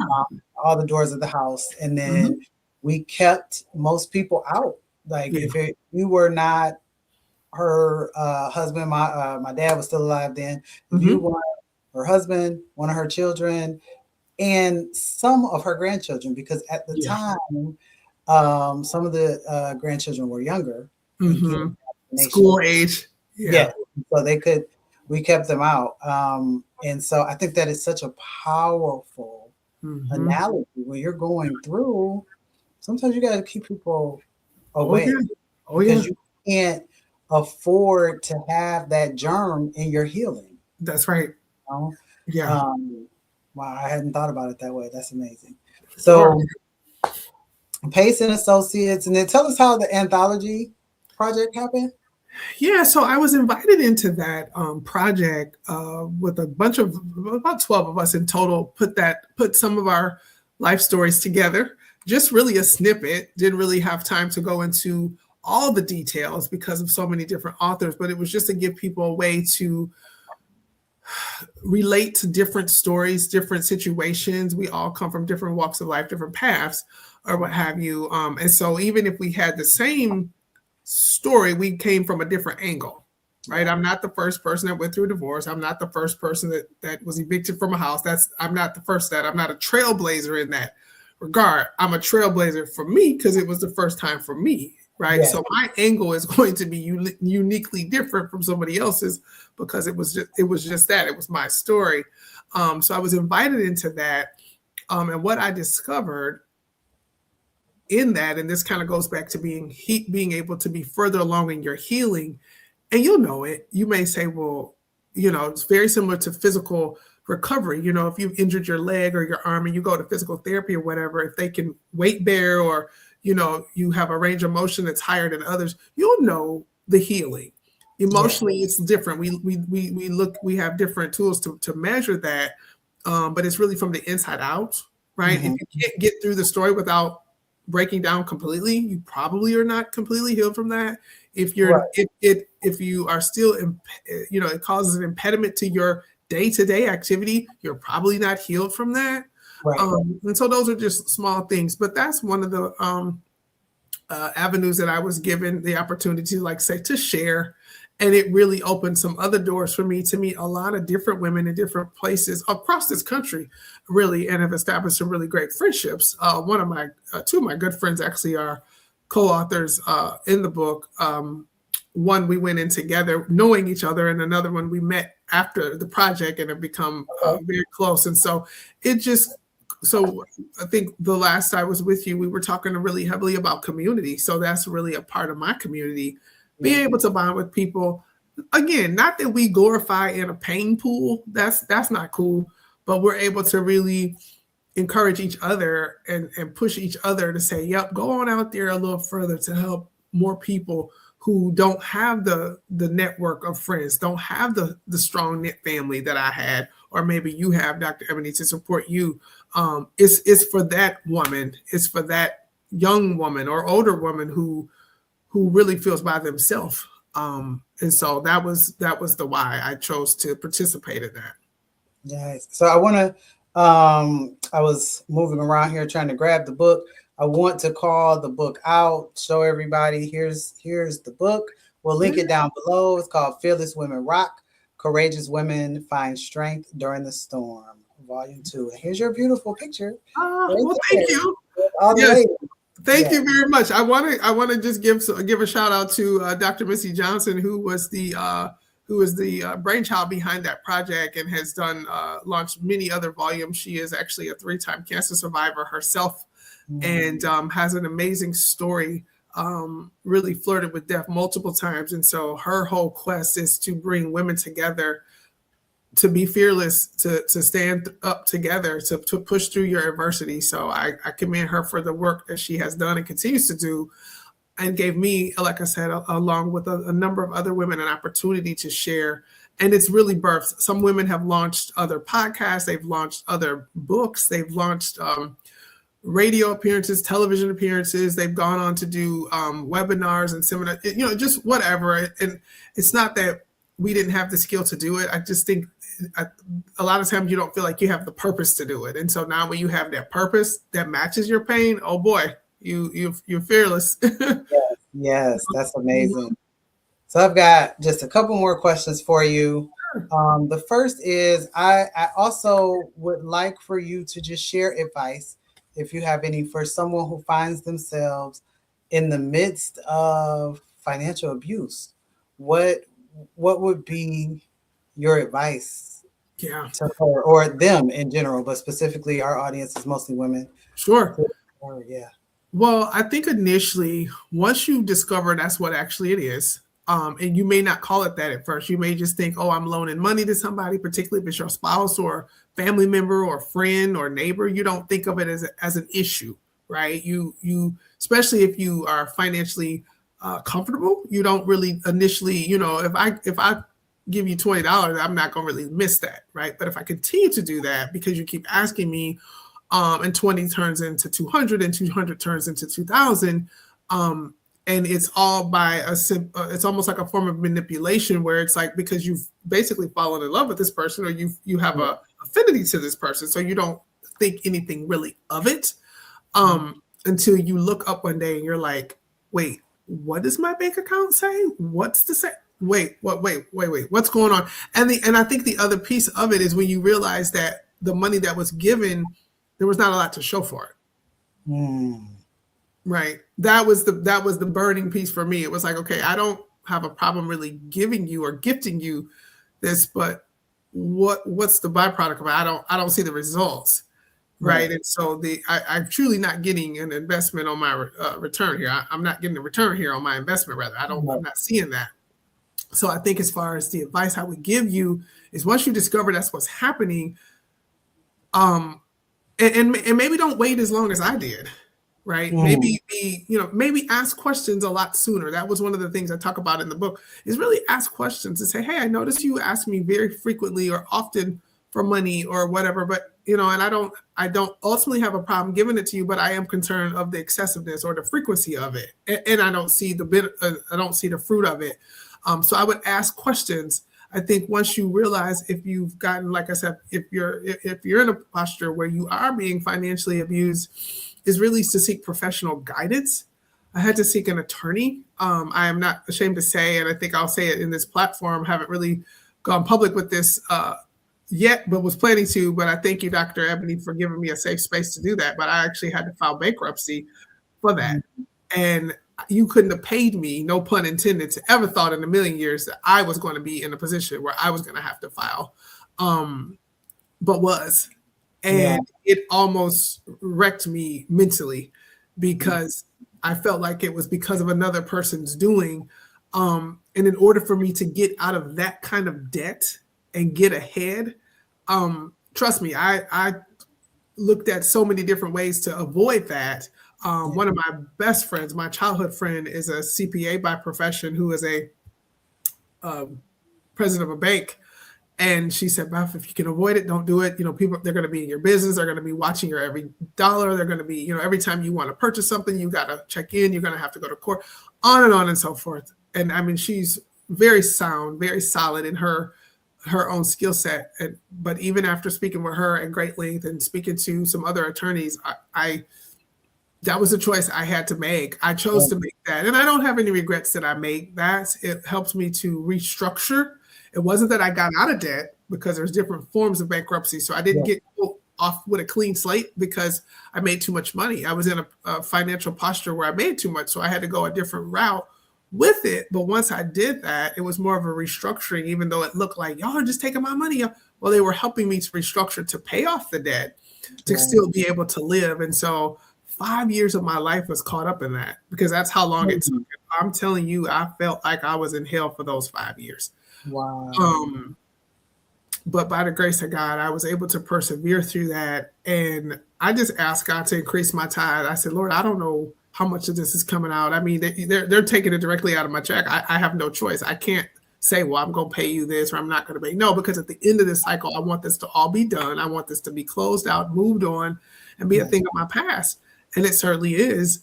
All the doors of the house, and Hmm. then we kept most people out. Like Yeah. if you were not her husband, my dad was still alive then. If you Hmm. weren't her husband, one of her children, and some of her grandchildren, because at the Yeah. time, some of the grandchildren were younger and Hmm. getting School vaccinations. age. Yeah. Yeah, so we kept them out. And so I think that is such a powerful Hmm. analogy when you're going through. Sometimes you got to keep people Oh yeah. away Oh yeah. because you can't afford to have that germ in your healing. That's right. You know? Yeah. Um, wow, I hadn't thought about it that way. That's amazing. Sure. So, Pace and Associates, and then tell us how the anthology project happened. Yeah, so I was invited into that project with a bunch of about 12 of us in total. Put some of our life stories together. Just really a snippet. Didn't really have time to go into all the details because of so many different authors, but it was just to give people a way to relate to different stories, different situations. We all come from different walks of life, different paths, or what have you. And so even if we had the same story, we came from a different angle, right? Yeah, I'm not the first person that went through a divorce. I'm not the first person that was evicted from a house. I'm not the first that. I'm not a trailblazer in that regard. I'm a trailblazer for me because it was the first time for me, right? yes, So my angle is going to be uniquely different from somebody else's because it was just that it was my story. So I was invited into that, and what I discovered in that, and this kind of goes back to being able to be further along in your healing, and you'll know it. You may say, well, it's very similar to physical recovery. If you've injured your leg or your arm and you go to physical therapy or whatever, if they can weight bear or you have a range of motion that's higher than others, you'll know the healing. yeah, Emotionally, it's different. We have different tools to measure that, but it's really from the inside out, right? If hmm, you can't get through the story without breaking down completely, you probably are not completely healed from that. If you're right, if you are still it causes an impediment to your day-to-day activity, you're probably not healed from that. right. And so those are just small things, but that's one of the avenues that I was given the opportunity, like say, to share. And it really opened some other doors for me to meet a lot of different women in different places across this country, really, and have established some really great friendships. Two of my good friends actually are co-authors in the book. One we went in together knowing each other, and another one we met after the project and have become Okay. very close. And so it just so I think the last I was with you, we were talking really heavily about community. So that's really a part of my community, Yeah, being able to bond with people. Again, not that we glorify in a pain pool. That's not cool. But we're able to really encourage each other and push each other to say, yep, go on out there a little further to help more people who don't have the network of friends, don't have the strong knit family that I had, or maybe you have, Dr. Ebony, to support you. It's for that woman, it's for that young woman or older woman who really feels by themselves. And so that was the why I chose to participate in that. Yes. So I want to, I was moving around here trying to grab the book. I want to call the book out, show everybody, here's the book. We'll link it down below. It's called Fearless Women Rock, Courageous Women Find Strength During the Storm, Volume 2. And here's your beautiful picture. Well, thank you. All the ladies. Thank you very much. I want to just give a shout out to Dr. Missy Johnson, who was the brainchild behind that project and has done launched many other volumes. She is actually a 3-time cancer survivor herself, and has an amazing story. Really flirted with death multiple times, and so her whole quest is to bring women together, to be fearless, to stand up together, to push through your adversity. So I commend her for the work that she has done and continues to do, and gave me, like I said, along with a number of other women, an opportunity to share. And it's really birthed. Some women have launched other podcasts, they've launched other books, they've launched radio appearances, television appearances. They've gone on to do webinars and seminars, just whatever. And it's not that we didn't have the skill to do it. I just think a lot of times you don't feel like you have the purpose to do it. And so now when you have that purpose that matches your pain, oh boy, you're fearless. Yes, that's amazing. So I've got just a couple more questions for you. The first is, I also would like for you to just share advice, if you have any, for someone who finds themselves in the midst of financial abuse. What would be your advice to her or them in general, but specifically our audience is mostly women? Sure. Yeah. Well, I think initially, once you discover that's what actually it is, and you may not call it that at first, you may just think, oh, I'm loaning money to somebody, particularly if it's your spouse or family member or friend or neighbor. You don't think of it as an issue, right? You especially if you are financially comfortable, you don't really initially, if I give you $20, I'm not going to really miss that, right? But if I continue to do that because you keep asking me, and 20 turns into 200 and 200 turns into 2,000, and it's all by it's almost like a form of manipulation, where it's like, because you've basically fallen in love with this person, or you have a affinity to this person, so you don't think anything really of it, until you look up one day and you're like, wait, what does my bank account say? What's the say? Wait, what's going on? And I think the other piece of it is when you realize that the money that was given, there was not a lot to show for it. Right. That was the burning piece for me. It was like, okay, I don't have a problem really giving you or gifting you this, but what's the byproduct of it? I don't see the results. Right. And so I'm truly not getting an investment on my return here. I'm not getting a return here on my investment, rather. I'm not seeing that. So I think as far as the advice I would give you is, once you discover that's what's happening, and maybe don't wait as long as I did, right? Maybe maybe ask questions a lot sooner. That was one of the things I talk about in the book, is really ask questions and say, hey, I notice you ask me very frequently or often for money or whatever, but and I don't ultimately have a problem giving it to you, but I am concerned of the excessiveness or the frequency of it, and I don't see the fruit of it. So I would ask questions. I think once you realize, if you've gotten, like I said, if you're in a posture where you are being financially abused, is really to seek professional guidance. I had to seek an attorney. I am not ashamed to say, and I think I'll say it in this platform, haven't really gone public with this yet, but was planning to. But I thank you, Dr. Ebony, for giving me a safe space to do that. But I actually had to file bankruptcy for that. And you couldn't have paid me, no pun intended, to ever thought in a million years that I was going to be in a position where I was going to have to file, but was. And it almost wrecked me mentally, because I felt like it was because of another person's doing. And in order for me to get out of that kind of debt and get ahead, trust me, I looked at so many different ways to avoid that. One of my best friends, my childhood friend, is a CPA by profession who is a president of a bank. And she said, Beth, if you can avoid it, don't do it. People, they're going to be in your business. They're going to be watching your every dollar. They're going to be, every time you want to purchase something, you got to check in. You're going to have to go to court, on and so forth. And I mean, she's very sound, very solid in her own skill set. But even after speaking with her at great length and speaking to some other attorneys, I that was a choice I had to make. I chose to make that. And I don't have any regrets that I made that. It helps me to restructure. It wasn't that I got out of debt, because there's different forms of bankruptcy. So I didn't get off with a clean slate because I made too much money. I was in a financial posture where I made too much. So I had to go a different route with it. But once I did that, it was more of a restructuring, even though it looked like y'all are just taking my money. Well, they were helping me to restructure to pay off the debt, to still be able to live. And so 5 years of my life was caught up in that, because that's how long it took. I'm telling you, I felt like I was in hell for those 5 years. Wow. But by the grace of God, I was able to persevere through that. And I just asked God to increase my tithe. I said, Lord, I don't know how much of this is coming out. I mean, they're taking it directly out of my check. I have no choice. I can't say, well, I'm going to pay you this, or I'm not going to pay. No, because at the end of this cycle, I want this to all be done. I want this to be closed out, moved on, and be a thing of my past. And it certainly is.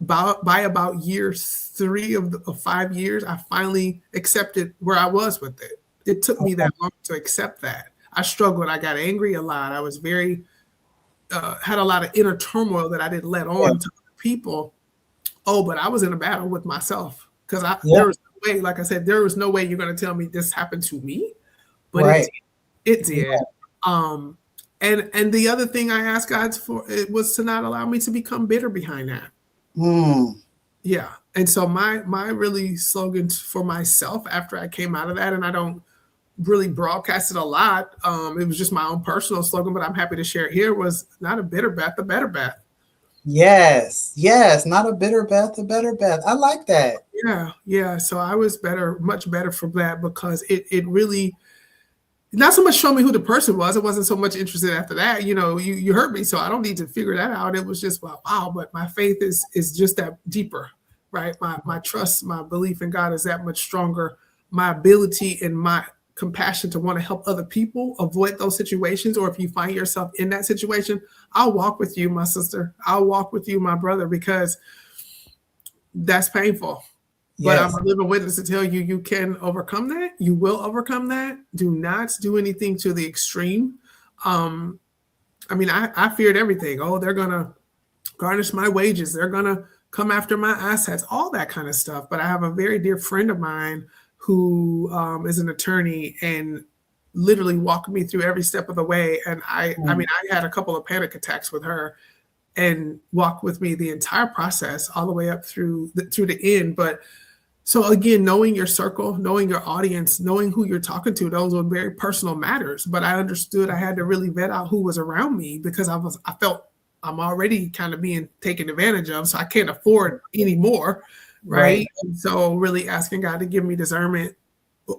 By about year 3 of 5 years, I finally accepted where I was with it. It took me that long to accept that. I struggled. I got angry a lot. I was very, had a lot of inner turmoil that I didn't let on to people. But I was in a battle with myself, because there was no way, like I said, there was no way you're going to tell me this happened to me, but it did. Yeah. And the other thing I asked God for, it was to not allow me to become bitter behind that. Yeah. And so my really slogan for myself after I came out of that, and I don't really broadcast it a lot, it was just my own personal slogan, but I'm happy to share it here, was not a bitter Beth, a better Beth. Yes. Not a bitter Beth, a better Beth. I like that. Yeah. So I was much better for that, because it really, not so much show me who the person was. It wasn't so much interested after that. You hurt me, so I don't need to figure that out. It was just, wow. But my faith is just that deeper, right? My trust, my belief in God is that much stronger. My ability and my compassion to want to help other people avoid those situations, or if you find yourself in that situation, I'll walk with you, my sister. I'll walk with you, my brother, because that's painful. But I'm a living witness to tell you, you can overcome that. You will overcome that. Do not do anything to the extreme. I mean, I feared everything. Oh, they're going to garnish my wages. They're going to come after my assets, all that kind of stuff. But I have a very dear friend of mine who is an attorney and literally walked me through every step of the way. And I mean, I had a couple of panic attacks with her, and walked with me the entire process all the way up through the end. But so again, knowing your circle, knowing your audience, knowing who you're talking to, those were very personal matters. But I understood I had to really vet out who was around me, because I felt I'm already kind of being taken advantage of, so I can't afford any more, right? And so really asking God to give me discernment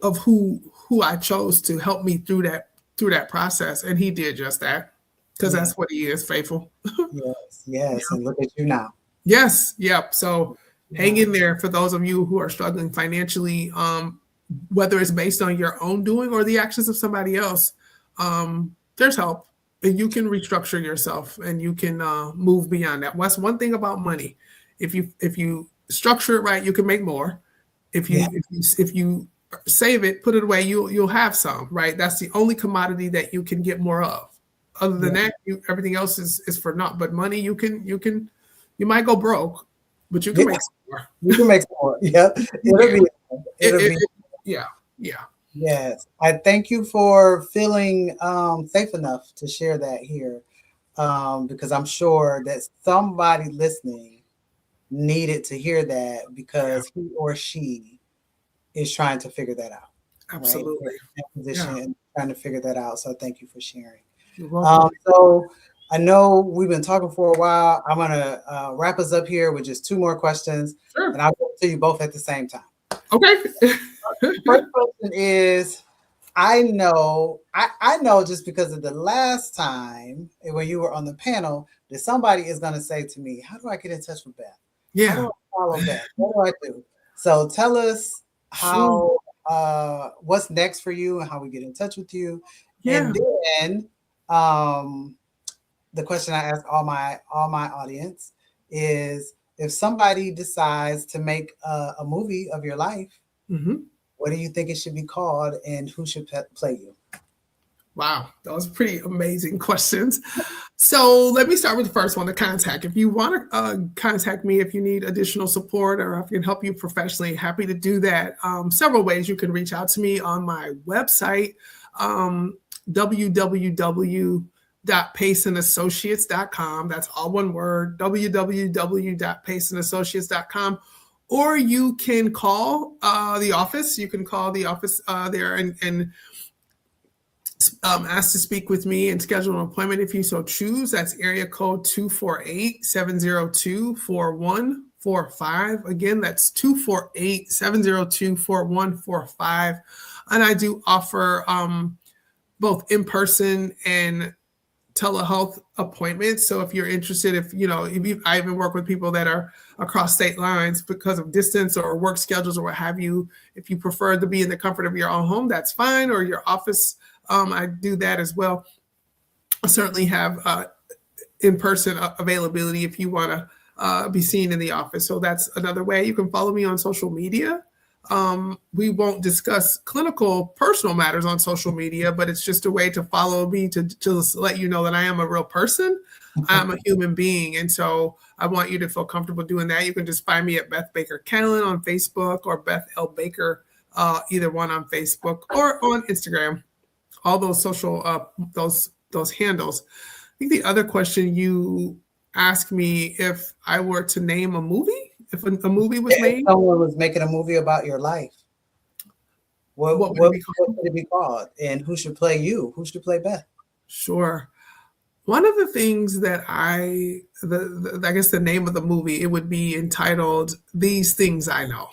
of who I chose to help me through that process, and He did just that, because that's what He is, faithful. Yes, and look at you now. Yes, yep. So hang in there for those of you who are struggling financially, whether it's based on your own doing or the actions of somebody else. There's help, and you can restructure yourself, and you can move beyond that. What's one thing about money? If you structure it right, you can make more. If you save it, put it away, you'll have some, right? That's the only commodity that you can get more of. Other than that, everything else is for naught. But money, you might go broke, but you can make some more. You can make some more. Yep. Yeah. Yes. I thank you for feeling safe enough to share that here, because I'm sure that somebody listening needed to hear that, because he or she is trying to figure that out. Absolutely. Right? In that position and trying to figure that out. So thank you for sharing. You're welcome. So I know we've been talking for a while. I'm going to wrap us up here with just 2 more questions. Sure. And I'll go to you both at the same time. Okay. First question is, I know just because of the last time when you were on the panel that somebody is going to say to me, how do I get in touch with Beth? How do Yeah, I follow Beth? What do I do? So tell us sure. how, what's next for you and how we get in touch with you. Yeah. And then, um, the question I ask all my audience is if somebody decides to make a movie of your life, Hmm. what do you think it should be called and who should play you? Wow, that was pretty amazing questions. So let me start with the first one, the contact. If you want to contact me, if you need additional support or if I can help you professionally, happy to do that. Several ways you can reach out to me on my website, um, www.paceandassociates.com. That's all one word, www.paceandassociates.com. Or you can call the office. You can call the office there and ask to speak with me and schedule an appointment if you so choose. That's area code 248-702-4145. Again, that's 248-702-4145. And I do offer both in-person and telehealth appointments. So if you're interested, I even work with people that are across state lines because of distance or work schedules or what have you. If you prefer to be in the comfort of your own home, that's fine, or your office. I do that as well. I certainly have in-person availability if you want to be seen in the office. So that's another way. You can follow me on social media. We won't discuss clinical personal matters on social media, but it's just a way to follow me to let you know that I am a real person. I'm a human being. And so I want you to feel comfortable doing that. You can just find me at Beth Baker Callen on Facebook or Beth L. Baker, either one on Facebook or on Instagram. All those social those handles. I think the other question you asked me if I were to name a movie, if a movie was If made, someone was making a movie about your life, what what would it what be what called? should it be called? And who should play you? Who should play Beth? Sure. One of the things that I guess the name of the movie, it would be entitled "These Things I Know,"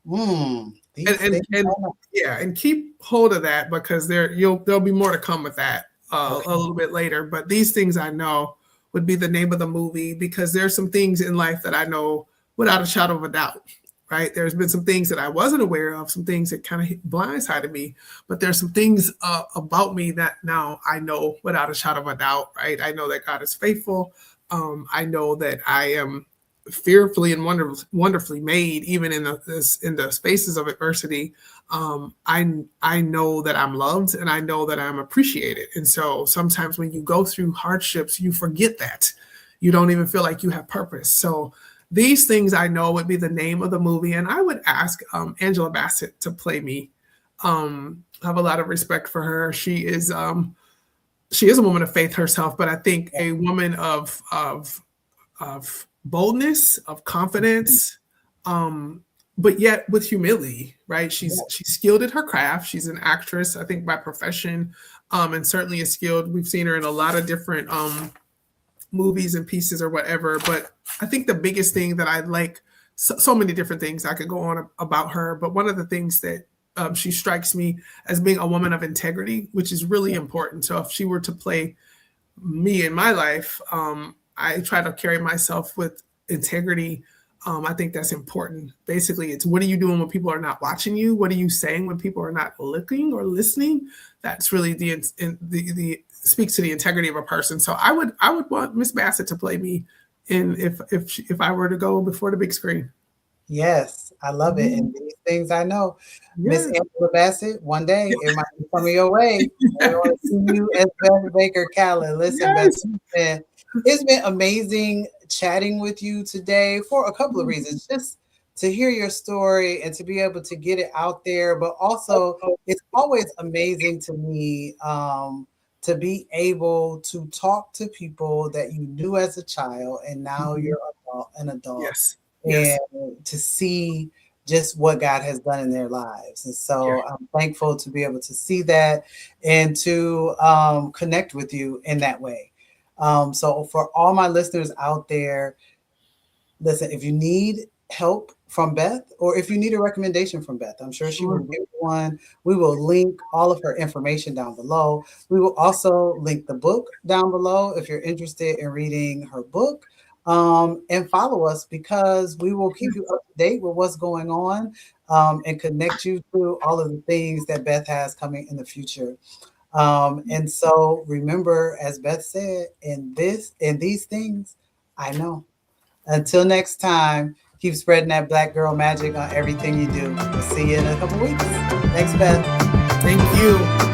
and These and things and I know. yeah, and keep hold of that because there'll be more to come with that a Okay. little bit later. But "These Things I Know" would be the name of the movie because there's some things in life that I know without a shadow of a doubt. Right, there's been some things that I wasn't aware of, some things that kind of blindsided me, but there's some things about me that now I know without a shadow of a doubt. Right, I know that God is faithful. I know that I am fearfully and wonderfully made, even in the spaces of adversity. I know that I'm loved and I know that I'm appreciated. And so sometimes when you go through hardships, you forget that. You don't even feel like you have purpose. So these things I know would be the name of the movie, and I would ask Angela Bassett to play me. I have a lot of respect for her. She is a woman of faith herself, but I think a woman of boldness, of confidence, but yet with humility, right? She's skilled at her craft. She's an actress, I think, by profession, and certainly is skilled. We've seen her in a lot of different movies and pieces or whatever. But I think the biggest thing that I like, so many different things I could go on about her, but one of the things that she strikes me as being a woman of integrity, which is really important. So if she were to play me in my life, I try to carry myself with integrity. I think that's important. Basically, it's what are you doing when people are not watching you? What are you saying when people are not looking or listening? That's really the speaks to the integrity of a person. So I would want Miss Bassett to play me in if I were to go before the big screen. Yes, I love it. Mhm. And these things I know. Miss Yes. Angela Bassett, one day it might be coming your way. I want to see you as Beth Baker Callen. Listen, Beth, Yes. it's been amazing chatting with you today for a couple of reasons. Just to hear your story and to be able to get it out there, but also it's always amazing to me to be able to talk to people that you knew as a child and now Mhm. you're an adult Yes. and Yes. to see just what God has done in their lives. And Yeah. so I'm thankful to be able to see that and to connect with you in that way. So for all my listeners out there, listen, if you need help from Beth, or if you need a recommendation from Beth, I'm sure she will Sure. give you one. We will link all of her information down below. We will also link the book down below if you're interested in reading her book. And follow us because we will keep you up to date with what's going on, and connect you to all of the things that Beth has coming in the future. And so remember, as Beth said, in these things, I know. Until next time, keep spreading that black girl magic on everything you do. We'll see you in a couple weeks. Thanks, Beth. Thank you.